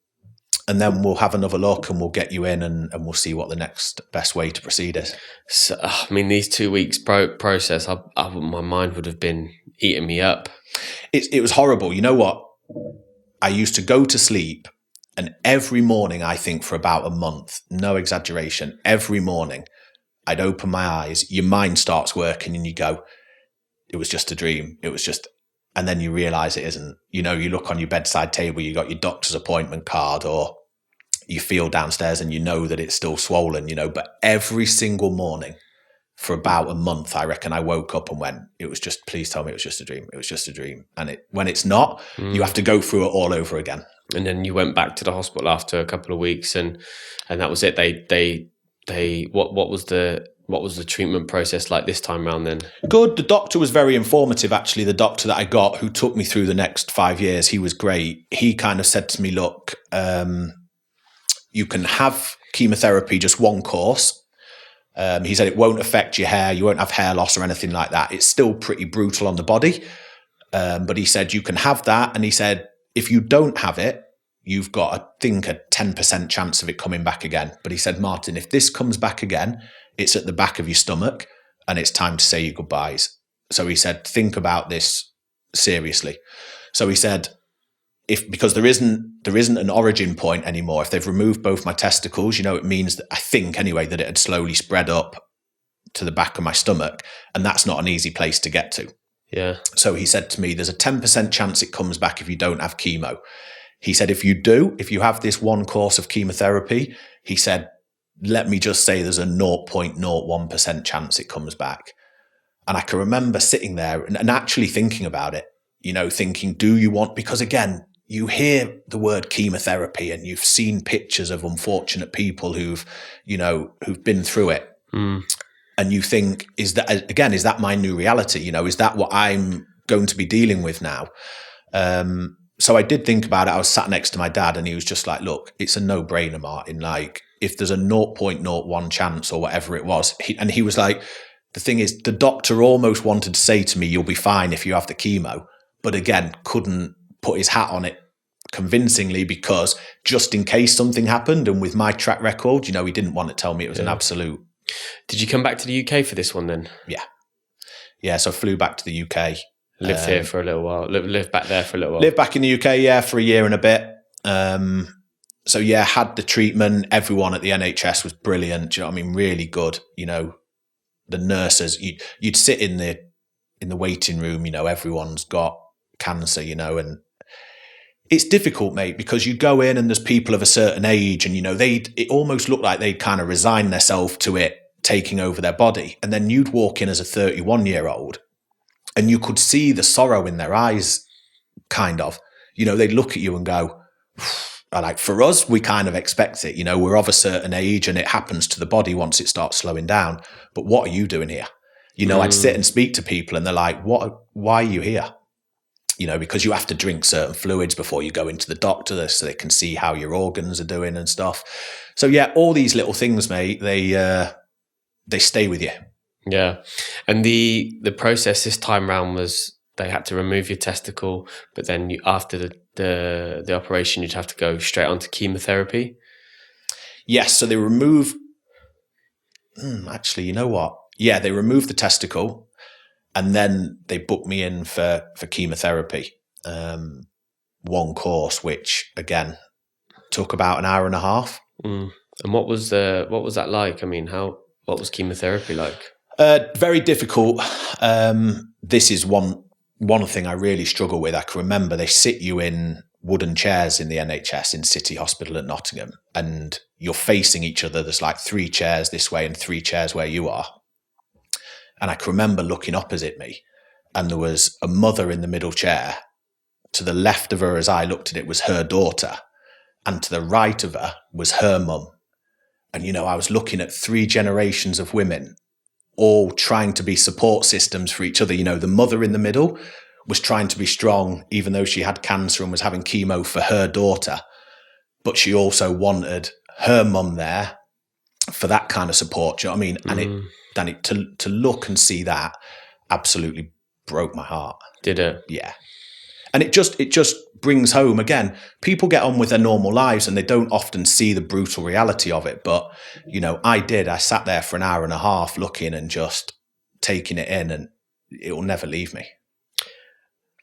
and then we'll have another look and we'll get you in and we'll see what the next best way to proceed is. So, these 2 weeks process, my mind would have been eating me up. It was horrible. You know what? I used to go to sleep, and every morning, I think for about a month, no exaggeration, every morning I'd open my eyes, your mind starts working and you go, it was just a dream. It was just, and then you realize it isn't. You look on your bedside table, you got your doctor's appointment card, or you feel downstairs and you know that it's still swollen, but every single morning for about a month, I reckon I woke up and went, it was just, please tell me it was just a dream. It was just a dream. And when it's not, you have to go through it all over again. And then you went back to the hospital after a couple of weeks and that was it. What was the treatment process like this time around then? Good. The doctor was very informative, actually. The doctor that I got who took me through the next 5 years, he was great. He kind of said to me, look, you can have chemotherapy, just one course. He said it won't affect your hair. You won't have hair loss or anything like that. It's still pretty brutal on the body. But he said you can have that. And he said, if you don't have it, you've got, I think, a 10% chance of it coming back again. But he said, Martin, if this comes back again, it's at the back of your stomach and it's time to say your goodbyes. So he said, think about this seriously. So he said, because there isn't an origin point anymore. If they've removed both my testicles, it means that, I think anyway, that it had slowly spread up to the back of my stomach, and that's not an easy place to get to. Yeah. So he said to me, there's a 10% chance it comes back if you don't have chemo. He said, if you have this one course of chemotherapy, he said, let me just say there's a 0.01% chance it comes back. And I can remember sitting there and actually thinking about it, thinking, do you want, because again, you hear the word chemotherapy and you've seen pictures of unfortunate people who've been through it. And you think, is that my new reality? Is that what I'm going to be dealing with now? So I did think about it. I was sat next to my dad and he was just like, look, it's a no-brainer, Martin. Like, if there's a 0.01 chance or whatever it was, he was like, the thing is, the doctor almost wanted to say to me, you'll be fine if you have the chemo, but again, couldn't put his hat on it convincingly, because just in case something happened, and with my track record, he didn't want to tell me it was an absolute. Did you come back to the UK for this one then? Yeah. So I flew back to the UK. Lived here for a little while. Lived back there for a little while. Lived back in the UK, for a year and a bit. So yeah, had the treatment. Everyone at the NHS was brilliant. Do you know what I mean? Really good. the nurses, you'd sit in the waiting room, everyone's got cancer, and it's difficult, mate, because you go in and there's people of a certain age and, it almost looked like they'd kind of resigned themselves to it taking over their body. And then you'd walk in as a 31-year-old and you could see the sorrow in their eyes, kind of. They'd look at you and go, like, for us, we kind of expect it. We're of a certain age and it happens to the body once it starts slowing down. But what are you doing here? I'd sit and speak to people and they're like, why are you here? Because you have to drink certain fluids before you go into the doctor so they can see how your organs are doing and stuff. So yeah, all these little things, mate, they stay with you. Yeah. And the process this time round was they had to remove your testicle, but then after the operation, you'd have to go straight onto chemotherapy. Yes. So they remove, actually, you know what? Yeah, they removed the testicle. And then they booked me in for chemotherapy, one course, which again took about an hour and a half. And what was that like? I mean, what was chemotherapy like? Very difficult. This is one thing I really struggle with. I can remember they sit you in wooden chairs in the NHS in City Hospital at Nottingham, and you're facing each other. There's like 3 chairs this way and 3 chairs where you are. And I can remember looking opposite me and there was a mother in the middle chair. To the left of her, as I looked at it, was her daughter. And to the right of her was her mum. And, I was looking at 3 generations of women all trying to be support systems for each other. The mother in the middle was trying to be strong, even though she had cancer and was having chemo for her daughter. But she also wanted her mum there for that kind of support. Do you know what I mean? And to look and see that absolutely broke my heart. Did it? Yeah. And it just brings home, again, people get on with their normal lives and they don't often see the brutal reality of it. But, I sat there for an hour and a half looking and just taking it in, and it will never leave me.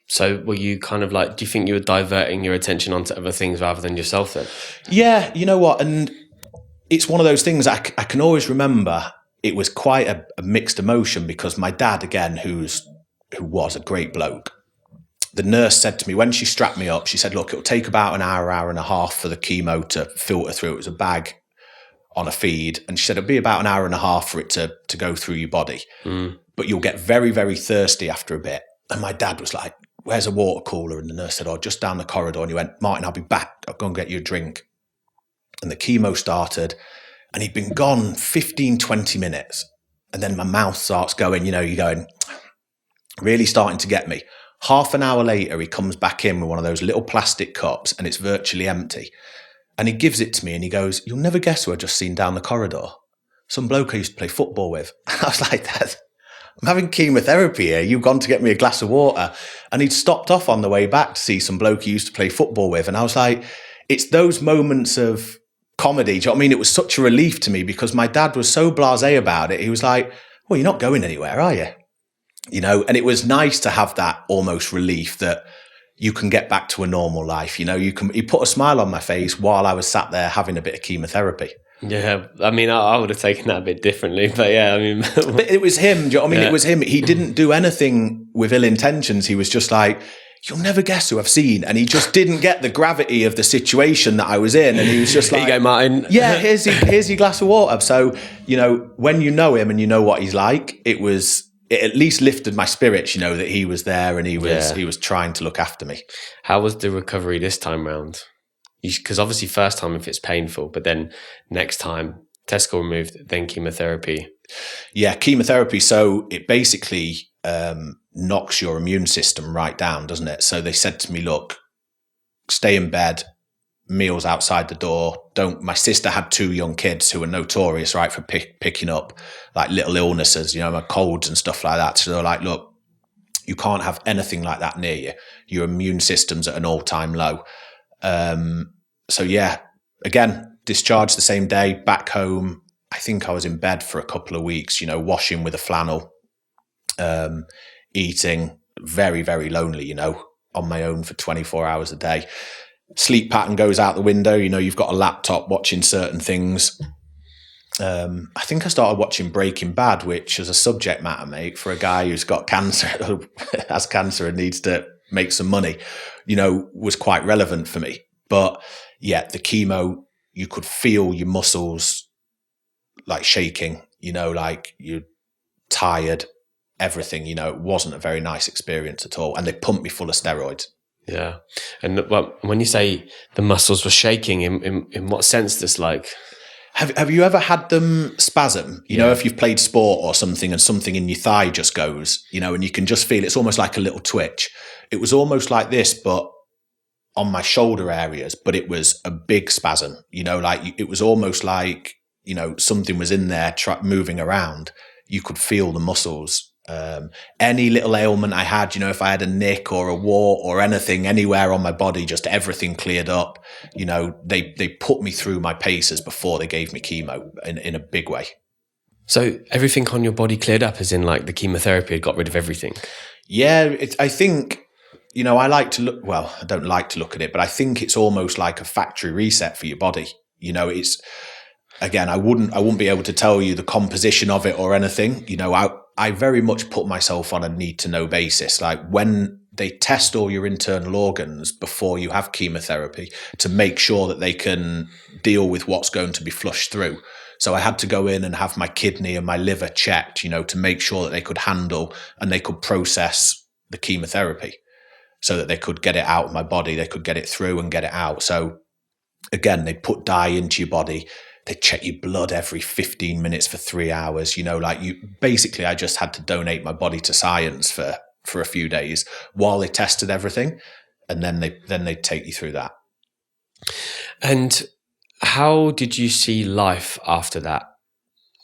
So were you kind of like, do you think you were diverting your attention onto other things rather than yourself then? Yeah, you know what? And it's one of those things I can always remember. It was quite a mixed emotion because my dad, again, who was a great bloke, the nurse said to me when she strapped me up, she said, look, it'll take about an hour and a half for the chemo to filter through. It was a bag on a feed. And she said, it'll be about an hour and a half for it to go through your body. But you'll get very, very thirsty after a bit. And my dad was like, where's a water cooler? And the nurse said, just down the corridor. And he went, Martin, I'll be back. I'll go and get you a drink. And the chemo started. And he'd been gone 15, 20 minutes. And then my mouth starts going, you're going, really starting to get me. Half an hour later, he comes back in with one of those little plastic cups and it's virtually empty. And he gives it to me and he goes, you'll never guess who I just seen down the corridor. Some bloke I used to play football with. I was like, Dad, I'm having chemotherapy here. You've gone to get me a glass of water. And he'd stopped off on the way back to see some bloke he used to play football with. And I was like, it's those moments of comedy. Do you know what I mean? It was such a relief to me because my dad was so blasé about it. He was like, well, you're not going anywhere, are you? And it was nice to have that almost relief that you can get back to a normal life. He put a smile on my face while I was sat there having a bit of chemotherapy. Yeah. I mean, I would have taken that a bit differently, but yeah, I mean. But it was him. Do you know what I mean? Yeah. It was him. He didn't do anything with ill intentions. He was just like, you'll never guess who I've seen. And he just didn't get the gravity of the situation that I was in. And he was just like, here you go, Martin. Yeah, here's your glass of water. So, when you know him and you know what he's like, it at least lifted my spirits, that he was there and he was trying to look after me. How was the recovery this time round? Because obviously first time if it's painful, but then next time, testicle removed, then chemotherapy. Yeah, chemotherapy. So it basically knocks your immune system right down, doesn't it? So they said to me, look, stay in bed, meals outside the door. My sister had 2 young kids who were notorious, right, for picking up like little illnesses, like colds and stuff like that. So they're like, look, you can't have anything like that near you. Your immune system's at an all-time low. So yeah, again, discharged the same day, back home. I think I was in bed for a couple of weeks, washing with a flannel, eating, very, very lonely, on my own for 24 hours a day. Sleep pattern goes out the window. You've got a laptop watching certain things. I think I started watching Breaking Bad, which as a subject matter, mate, for a guy who's got cancer, has cancer and needs to make some money, was quite relevant for me. But yeah, the chemo, you could feel your muscles like shaking, like you're tired, everything, it wasn't a very nice experience at all. And they pumped me full of steroids. Yeah. And well, when you say the muscles were shaking, in what sense this like? Have you ever had them spasm? If you've played sport or something and something in your thigh just goes, and you can just feel it's almost like a little twitch. It was almost like this, but on my shoulder areas, but it was a big spasm, like it was almost like, something was in there moving around. You could feel the muscles. Any little ailment I had, if I had a nick or a wart or anything anywhere on my body, just everything cleared up. They put me through my paces before they gave me chemo in a big way. So everything on your body cleared up, as in like the chemotherapy had got rid of everything? Yeah, I think, I like to look, well, I don't like to look at it, but I think it's almost like a factory reset for your body. It's, again, I wouldn't be able to tell you the composition of it or anything. I very much put myself on a need to know basis. Like when they test all your internal organs before you have chemotherapy to make sure that they can deal with what's going to be flushed through. So I had to go in and have my kidney and my liver checked, to make sure that they could handle and they could process the chemotherapy so that they could get it out of my body. They could get it through and get it out. So again, they put dye into your body. They check your blood every 15 minutes for 3 hours. Basically, I just had to donate my body to science for a few days while they tested everything. And then they take you through that. And how did you see life after that?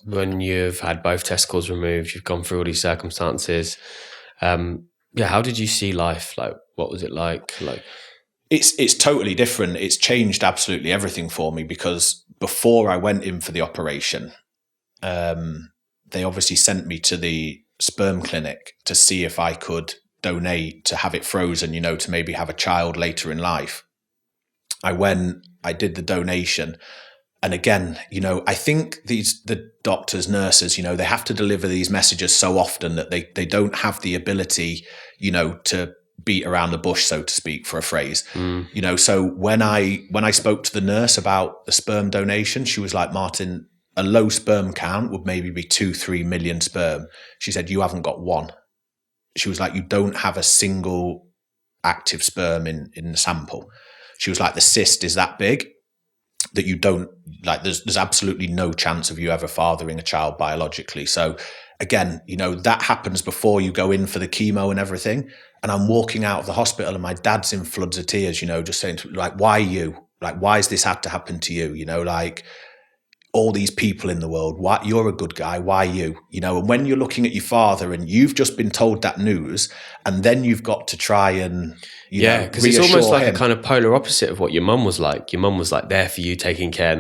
When you've had both testicles removed, you've gone through all these circumstances. How did you see life? Like, what was it like? It's totally different. It's changed absolutely everything for me because before I went in for the operation, they obviously sent me to the sperm clinic to see if I could donate to have it frozen, to maybe have a child later in life. I went, I did the donation. And again, I think the doctors, nurses, they have to deliver these messages so often that they don't have the ability, to beat around the bush, so to speak, for a phrase. So when I spoke to the nurse about the sperm donation, she was like, Martin, a low sperm count would maybe be 2-3 million sperm. She said, you haven't got one. She was like, you don't have a single active sperm in the sample. She was like, the cyst is that big that you don't, like, there's absolutely no chance of you ever fathering a child biologically. So again, that happens before you go in for the chemo and everything. And I'm walking out of the hospital and my dad's in floods of tears, just saying, like, why you? Like, why has this had to happen to you? Like, all these people in the world, why, you're a good guy, why you? And when you're looking at your father and you've just been told that news, and then you've got to try and, because it's almost like a kind of polar opposite of what your mum was like. Your mum was like there for you, taking care.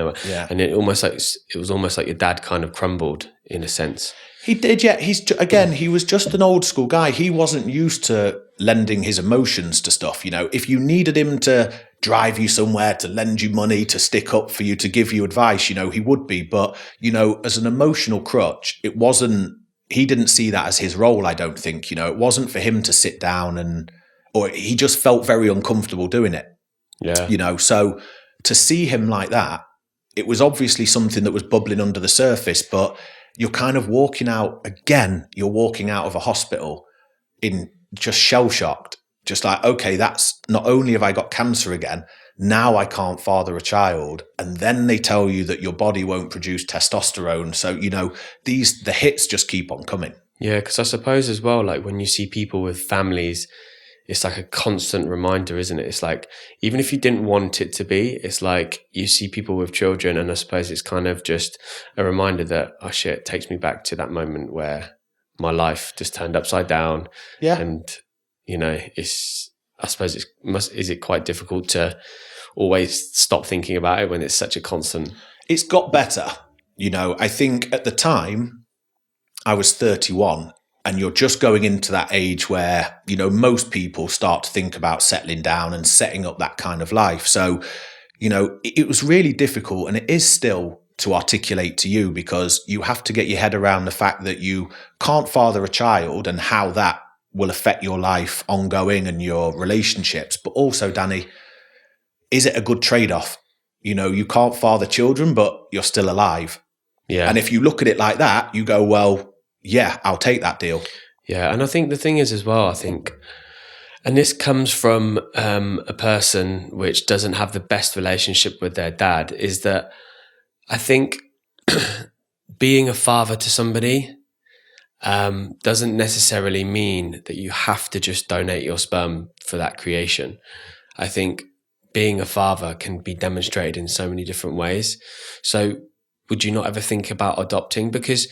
And it was almost like your dad kind of crumbled in a sense. He did, yeah. He was just an old school guy. He wasn't used to lending his emotions to stuff. If you needed him to drive you somewhere, to lend you money, to stick up for you, to give you advice, he would be. But, as an emotional crutch, he didn't see that as his role, I don't think. It wasn't for him to sit down or he just felt very uncomfortable doing it. Yeah. So to see him like that, it was obviously something that was bubbling under the surface, but you're kind of walking out of a hospital in just shell-shocked, just like, okay, that's not only have I got cancer again, now I can't father a child. And then they tell you that your body won't produce testosterone. So, the hits just keep on coming. Yeah, because I suppose as well, like when you see people with families, it's like a constant reminder, isn't it? It's like, even if you didn't want it to be, it's like you see people with children, and I suppose it's kind of just a reminder that, oh shit, it takes me back to that moment where my life just turned upside down. Yeah. And, I suppose is it quite difficult to always stop thinking about it when it's such a constant? It's got better. I think at the time I was 31. And you're just going into that age where, most people start to think about settling down and setting up that kind of life. So, it was really difficult, and it is still to articulate to you, because you have to get your head around the fact that you can't father a child and how that will affect your life ongoing and your relationships. But also, Danny, is it a good trade-off? You know, you can't father children, but you're still alive. Yeah. And if you look at it like that, you go, well, yeah, I'll take that deal. Yeah. And I think the thing is as well, I think, and this comes from a person which doesn't have the best relationship with their dad, is that I think being a father to somebody doesn't necessarily mean that you have to just donate your sperm for that creation. I think being a father can be demonstrated in so many different ways. So would you not ever think about adopting? Because,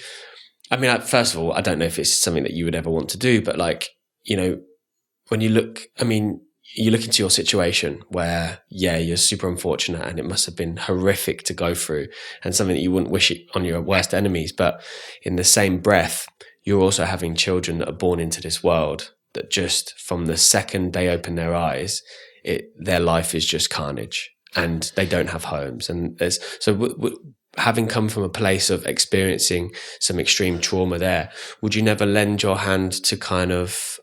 I mean, first of all, I don't know if it's something that you would ever want to do, but like, you know, when you look, I mean, you look into your situation where, yeah, you're super unfortunate and it must have been horrific to go through and something that you wouldn't wish it on your worst enemies. But in the same breath, you're also having children that are born into this world that just from the second they open their eyes, their life is just carnage and they don't have homes. And there's, having come from a place of experiencing some extreme trauma there, would you never lend your hand to kind of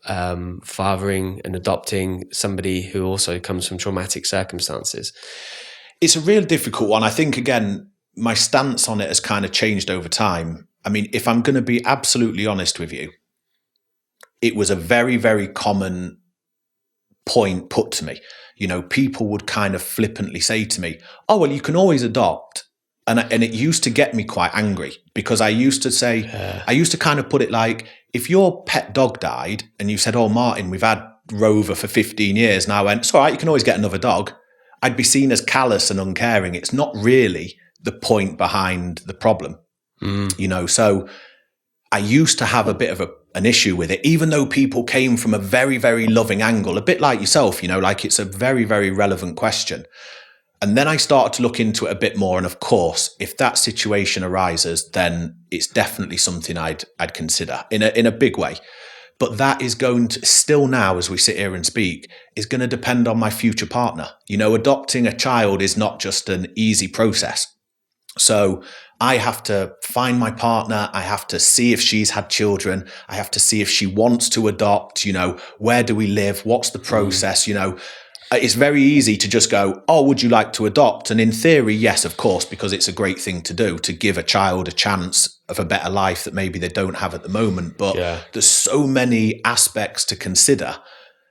fathering and adopting somebody who also comes from traumatic circumstances? It's a real difficult one. I think, again, my stance on it has kind of changed over time. I mean, if I'm going to be absolutely honest with you, it was a very, very common point put to me. You know, people would kind of flippantly say to me, oh, well, you can always adopt. And it used to get me quite angry, because I used to say, I used to kind of put it like, if your pet dog died and you said, oh, Martin, we've had Rover for 15 years. And I went, it's all right, you can always get another dog. I'd be seen as callous and uncaring. It's not really the point behind the problem, you know? So I used to have a bit of an issue with it, even though people came from a very, very loving angle, a bit like yourself, you know, like it's a very, very relevant question. And then I started to look into it a bit more. And of course, if that situation arises, then it's definitely something I'd consider in a big way. But that is going to still now, as we sit here and speak, is going to depend on my future partner. You know, adopting a child is not just an easy process. So I have to find my partner. I have to see if she's had children. I have to see if she wants to adopt, you know, where do we live? What's the process? You know, it's very easy to just go, oh, would you like to adopt? And in theory, yes, of course, because it's a great thing to do, to give a child a chance of a better life that maybe they don't have at the moment. But there's so many aspects to consider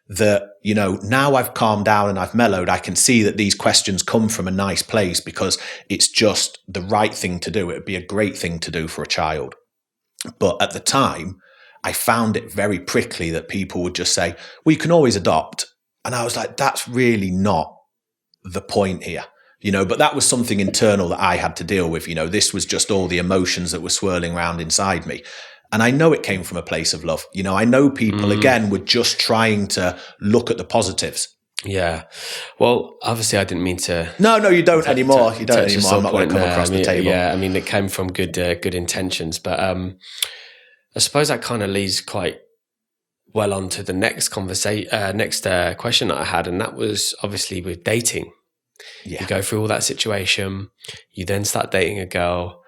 that, you know, now I've calmed down and I've mellowed, I can see that these questions come from a nice place because it's just the right thing to do. It would be a great thing to do for a child. But at the time, I found it very prickly that people would just say, well, you can always adopt. And I was like, that's really not the point here, you know, but that was something internal that I had to deal with. You know, this was just all the emotions that were swirling around inside me. And I know it came from a place of love. You know, I know people, again, were just trying to look at the positives. Yeah. Well, obviously, I didn't mean to. No, you don't anymore. You don't anymore. I'm not going to come across the table. Yeah, I mean, it came from good intentions. But I suppose that kind of leads quite well on to the next question that I had. And that was obviously with dating. Yeah. You go through all that situation. You then start dating a girl.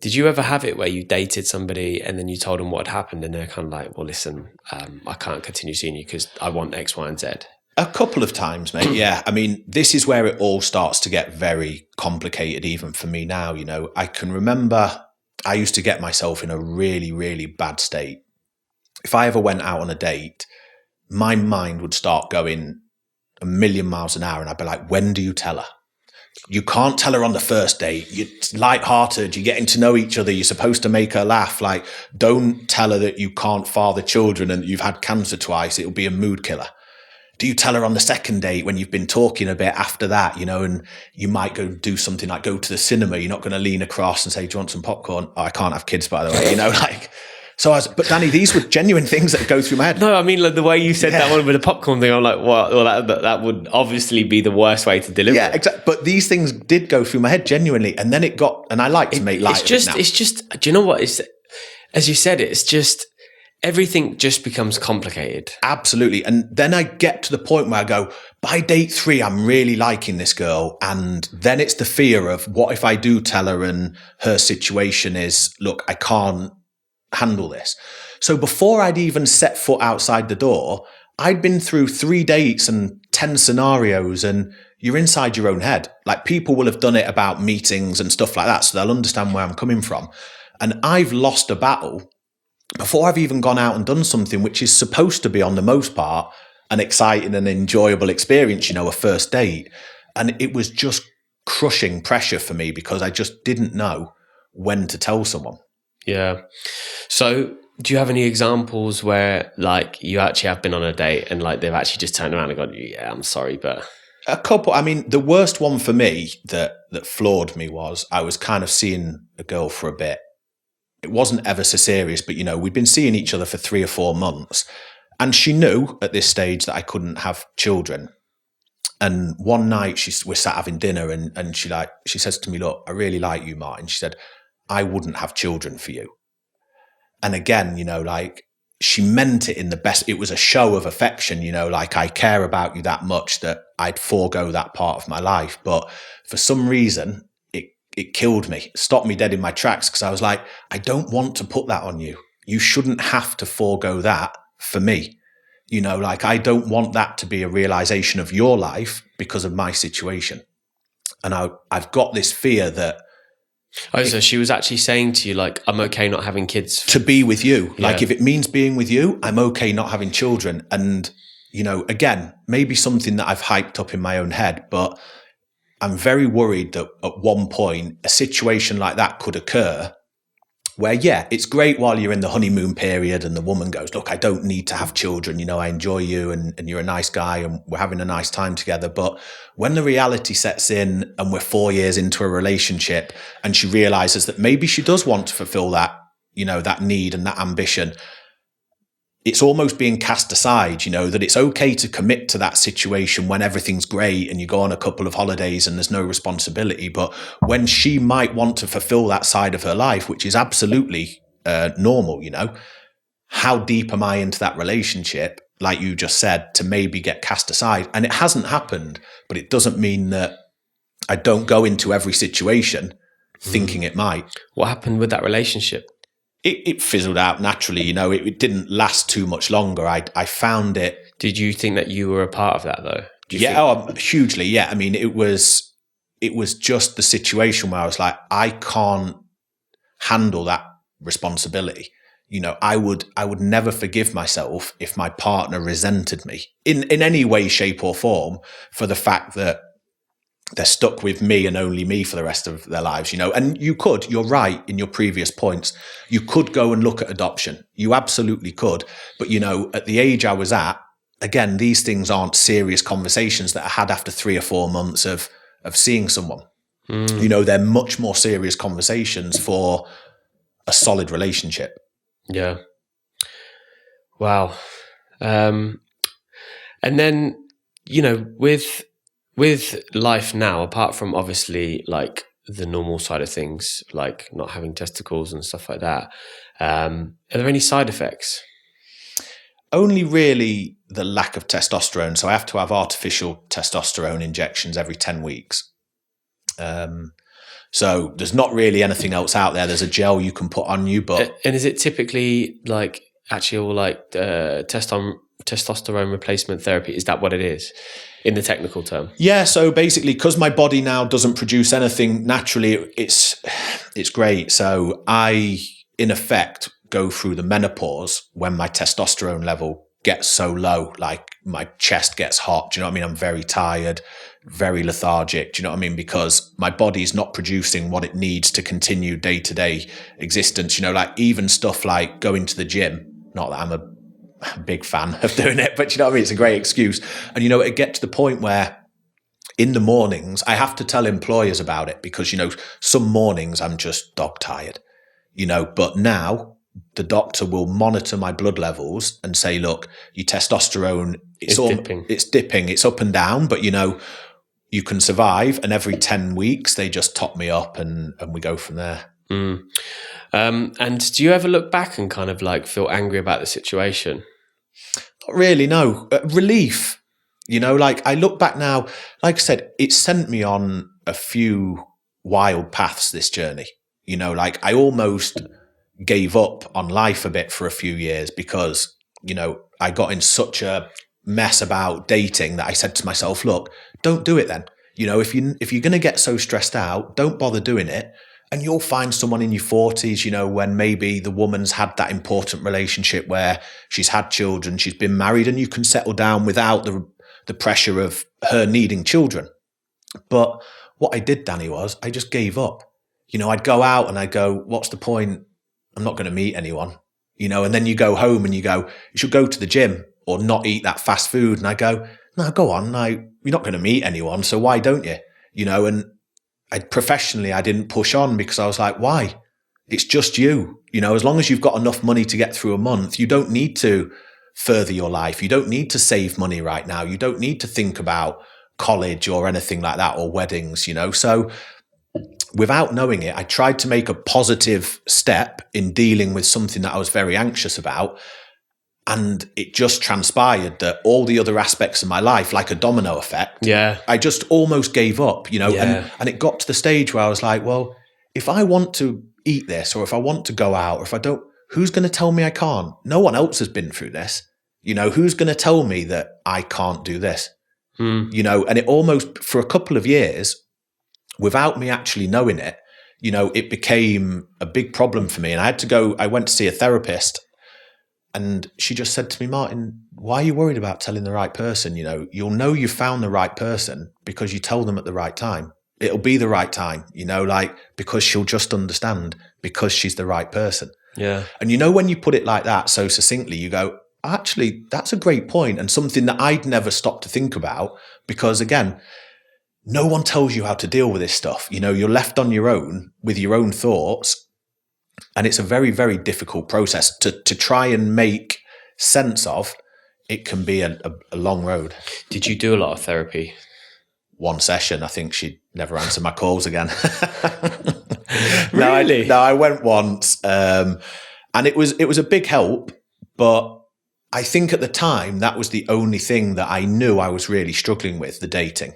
Did you ever have it where you dated somebody and then you told them what had happened and they're kind of like, well, listen, I can't continue seeing you because I want X, Y, and Z? A couple of times, mate. Yeah. I mean, this is where it all starts to get very complicated, even for me now. You know, I can remember I used to get myself in a really, really bad state. If I ever went out on a date, my mind would start going a million miles an hour. And I'd be like, when do you tell her? You can't tell her on the first date. You're lighthearted. You're getting to know each other. You're supposed to make her laugh. Like, don't tell her that you can't father children and you've had cancer twice. It'll be a mood killer. Do you tell her on the second date when you've been talking a bit after that, you know, and you might go do something like go to the cinema. You're not going to lean across and say, do you want some popcorn? Oh, I can't have kids, by the way, you know, like. But Danny, these were genuine things that go through my head. No, I mean, like the way you said that one with the popcorn thing, I'm like, well, that would obviously be the worst way to deliver. Yeah, exactly. But these things did go through my head genuinely, and then and I like to make light of it now. It's just, do you know what? As you said, it's everything just becomes complicated. Absolutely. And then I get to the point where I go, by date 3, I'm really liking this girl. And then it's the fear of what if I do tell her and her situation is, look, I can't handle this. So before I'd even set foot outside the door, I'd been through 3 dates and 10 scenarios, and you're inside your own head. Like, people will have done it about meetings and stuff like that, so they'll understand where I'm coming from. And I've lost a battle before I've even gone out and done something which is supposed to be, on the most part, an exciting and enjoyable experience, a first date. And it was just crushing pressure for me because I just didn't know when to tell someone. Yeah. So do you have any examples where, like, you actually have been on a date and, like, they've actually just turned around and gone, yeah, I'm sorry, but... A couple. I mean, the worst one for me that floored me was I was kind of seeing a girl for a bit. It wasn't ever so serious, but, we'd been seeing each other for 3 or 4 months. And she knew at this stage that I couldn't have children. And one night we're sat having dinner and she says to me, look, I really like you, Martin. She said, I wouldn't have children for you. And again, she meant it in the best. It was a show of affection, like, I care about you that much that I'd forego that part of my life. But for some reason, it killed me, stopped me dead in my tracks, because I was like, I don't want to put that on you. You shouldn't have to forego that for me. I don't want that to be a realization of your life because of my situation. And I've got this fear that... Oh, so she was actually saying to you, like, I'm okay not having kids. To be with you. Yeah. Like, if it means being with you, I'm okay not having children. And, again, maybe something that I've hyped up in my own head, but I'm very worried that at one point a situation like that could occur where, yeah, it's great while you're in the honeymoon period and the woman goes, look, I don't need to have children. I enjoy you and you're a nice guy and we're having a nice time together. But when the reality sets in and we're 4 years into a relationship and she realizes that maybe she does want to fulfill that, that need and that ambition, it's almost being cast aside, that it's okay to commit to that situation when everything's great and you go on a couple of holidays and there's no responsibility. But when she might want to fulfill that side of her life, which is absolutely normal, how deep am I into that relationship, like you just said, to maybe get cast aside? And it hasn't happened, but it doesn't mean that I don't go into every situation thinking it might. What happened with that relationship? It fizzled out naturally, it didn't last too much longer. I found it. Did you think that you were a part of that though? Hugely. Yeah. I mean, it was just the situation where I was like, I can't handle that responsibility. I would never forgive myself if my partner resented me in any way, shape or form for the fact that they're stuck with me and only me for the rest of their lives, and you're right in your previous points. You could go and look at adoption. You absolutely could. But, at the age I was at, again, these things aren't serious conversations that I had after 3 or 4 months of seeing someone. They're much more serious conversations for a solid relationship. Yeah. Wow. And then, with life now, apart from obviously like the normal side of things, like not having testicles and stuff like that, are there any side effects? Only really the lack of testosterone. So I have to have artificial testosterone injections every 10 weeks. So there's not really anything else out there. There's a gel you can put on you, but... And is it typically like actual like testosterone replacement therapy? Is that what it is in the technical term? Yeah. So basically, because my body now doesn't produce anything naturally, it's great. So I, in effect, go through the menopause when my testosterone level gets so low, like my chest gets hot. Do you know what I mean? I'm very tired, very lethargic. Do you know what I mean? Because my body's not producing what it needs to continue day-to-day existence. Like even stuff like going to the gym, not that I'm a big fan of doing it, but you know what I mean? It's a great excuse. And, it gets to the point where in the mornings, I have to tell employers about it because, some mornings I'm just dog tired, but now the doctor will monitor my blood levels and say, look, your testosterone, it's dipping, it's up and down, but you can survive. And every 10 weeks, they just top me up and we go from there. And do you ever look back and kind of like feel angry about the situation? Not really, no. Relief. Like I look back now, like I said, it sent me on a few wild paths, this journey. Like I almost gave up on life a bit for a few years because, I got in such a mess about dating that I said to myself, look, don't do it then. If you're going to get so stressed out, don't bother doing it. And you'll find someone in your 40s, when maybe the woman's had that important relationship where she's had children, she's been married, and you can settle down without the pressure of her needing children. But what I did, Danny, was I just gave up. I'd go out and I'd go, what's the point? I'm not going to meet anyone, and then you go home and you go, you should go to the gym or not eat that fast food. And I go, no, go on. You're not going to meet anyone. So why don't you? And professionally, I didn't push on because I was like, why? It's just you. As long as you've got enough money to get through a month, you don't need to further your life. You don't need to save money right now. You don't need to think about college or anything like that, or weddings, So without knowing it, I tried to make a positive step in dealing with something that I was very anxious about. And it just transpired that all the other aspects of my life, like a domino effect, I just almost gave up, and it got to the stage where I was like, well, if I want to eat this, or if I want to go out, or if I don't, who's going to tell me I can't? No one else has been through this. Who's going to tell me that I can't do this? And it almost, for a couple of years, without me actually knowing it, it became a big problem for me. And I went to see a therapist, and she just said to me, Martin, why are you worried about telling the right person? You'll know you found the right person because you tell them at the right time. It'll be the right time, because she'll just understand because she's the right person. Yeah. And when you put it like that so succinctly, you go, actually, that's a great point, and something that I'd never stopped to think about, because again, no one tells you how to deal with this stuff. You're left on your own with your own thoughts. And it's a very, very difficult process to try and make sense of. It can be a long road. Did you do a lot of therapy? One session. I think she'd never answer my calls again. Really? No, I went once, and it was a big help. But I think at the time that was the only thing that I knew I was really struggling with, the dating.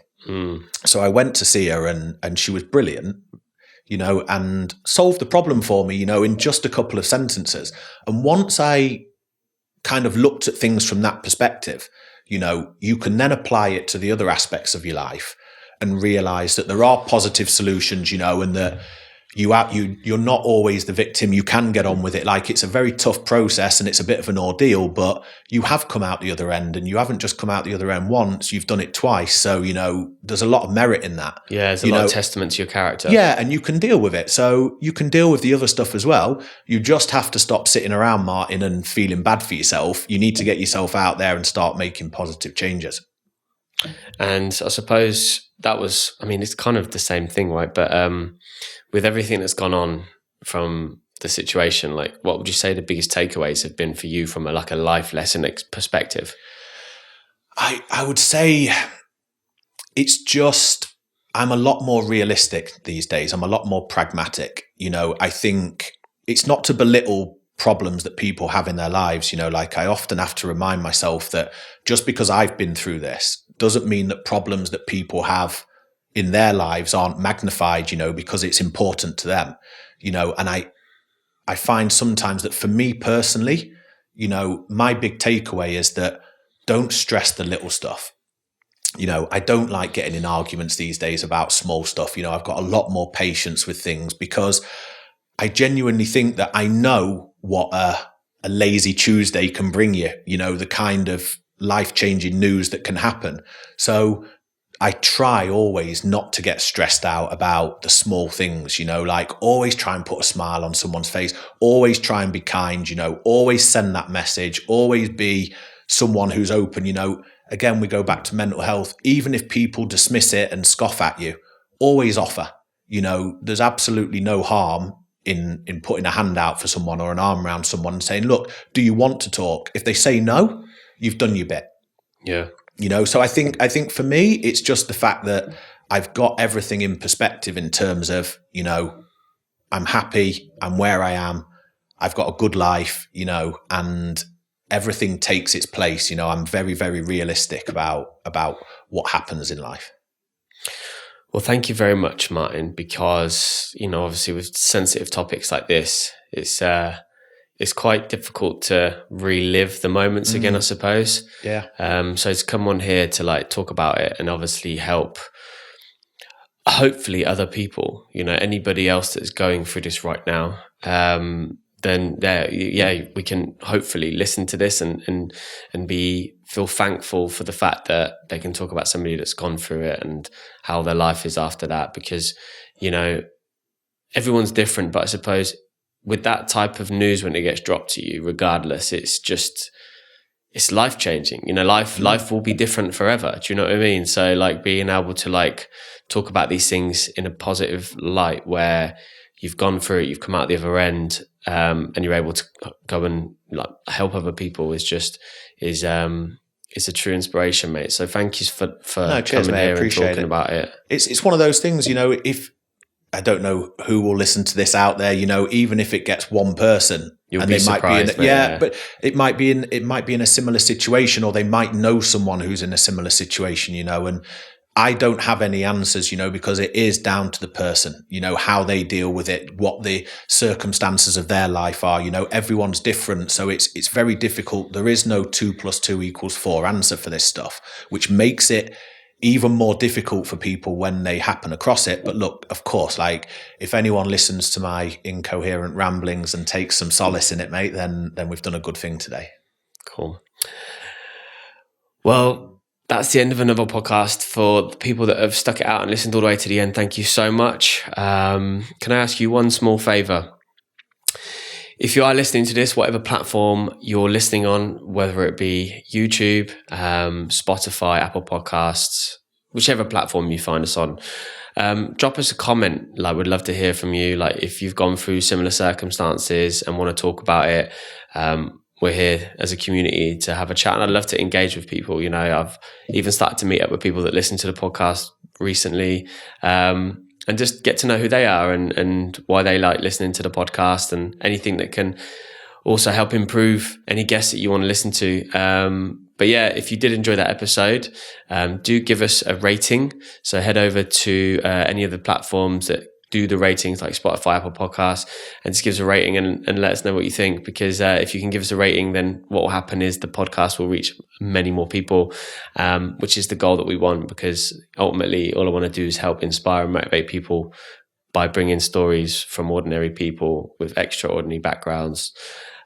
So I went to see her, and she was brilliant. And solved the problem for me, in just a couple of sentences. And once I kind of looked at things from that perspective, you can then apply it to the other aspects of your life and realize that there are positive solutions, and that you're not always the victim. You can get on with it. Like, it's a very tough process and it's a bit of an ordeal, but you have come out the other end, and you haven't just come out the other end once, you've done it twice. So, there's a lot of merit in that. Yeah, there's a lot of testament to your character. Yeah, and you can deal with it. So you can deal with the other stuff as well. You just have to stop sitting around, Martin, and feeling bad for yourself. You need to get yourself out there and start making positive changes. And I suppose it's kind of the same thing, right? But with everything that's gone on from the situation, like, what would you say the biggest takeaways have been for you from a life lesson perspective? I would say it's just, I'm a lot more realistic these days. I'm a lot more pragmatic. I think it's not to belittle problems that people have in their lives. I often have to remind myself that just because I've been through this doesn't mean that problems that people have in their lives aren't magnified, because it's important to them, and I find sometimes that for me personally, my big takeaway is that don't stress the little stuff. I don't like getting in arguments these days about small stuff. I've got a lot more patience with things because I genuinely think that I know what a lazy Tuesday can bring you, the kind of life-changing news that can happen. So I try always not to get stressed out about the small things, always try and put a smile on someone's face, always try and be kind, always send that message, always be someone who's open, Again, we go back to mental health. Even if people dismiss it and scoff at you, always offer. There's absolutely no harm in putting a hand out for someone or an arm around someone and saying, look, do you want to talk? If they say no, you've done your bit. Yeah. So I think for me, it's just the fact that I've got everything in perspective in terms of, I'm happy, I'm where I am, I've got a good life, and everything takes its place. I'm very, very realistic about what happens in life. Well, thank you very much, Martin, because, obviously with sensitive topics like this, it's quite difficult to relive the moments again, I suppose. Yeah. So to come on here to talk about it and obviously help, hopefully, other people, anybody else that's going through this right now, then we can hopefully listen to this and feel thankful for the fact that they can talk about somebody that's gone through it and how their life is after that. Because, everyone's different, but I suppose with that type of news, when it gets dropped to you, regardless, it's life changing. Life will be different forever. Do you know what I mean? So being able to talk about these things in a positive light, where you've gone through it, you've come out the other end, and you're able to go and help other people is a true inspiration, mate. So thank you for cheers, coming mate. here and talking about it. It's one of those things, if I don't know who will listen to this out there, even if it gets one person, You'll be surprised, but it might be in a similar situation, or they might know someone who's in a similar situation, and I don't have any answers, because it is down to the person, how they deal with it, what the circumstances of their life are. Everyone's different. So it's very difficult. There is no 2 + 2 = 4 answer for this stuff, which makes it even more difficult for people when they happen across it. But look, of course, if anyone listens to my incoherent ramblings and takes some solace in it, mate, then we've done a good thing today. Cool. Well, that's the end of another podcast. For the people that have stuck it out and listened all the way to the end, thank you so much. Can I ask you one small favor? If you are listening to this, whatever platform you're listening on, whether it be YouTube, Spotify, Apple Podcasts, whichever platform you find us on, drop us a comment. We'd love to hear from you. If you've gone through similar circumstances and want to talk about it, we're here as a community to have a chat, and I'd love to engage with people. I've even started to meet up with people that listen to the podcast recently, and just get to know who they are and why they like listening to the podcast, and anything that can also help improve any guests that you want to listen to. But yeah, if you did enjoy that episode, do give us a rating. So head over to any of the platforms that do the ratings, like Spotify, Apple Podcasts, and just give us a rating and let us know what you think. Because if you can give us a rating, then what will happen is the podcast will reach many more people, which is the goal that we want. Because ultimately, all I want to do is help inspire and motivate people by bringing stories from ordinary people with extraordinary backgrounds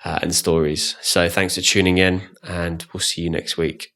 and stories. So thanks for tuning in, and we'll see you next week.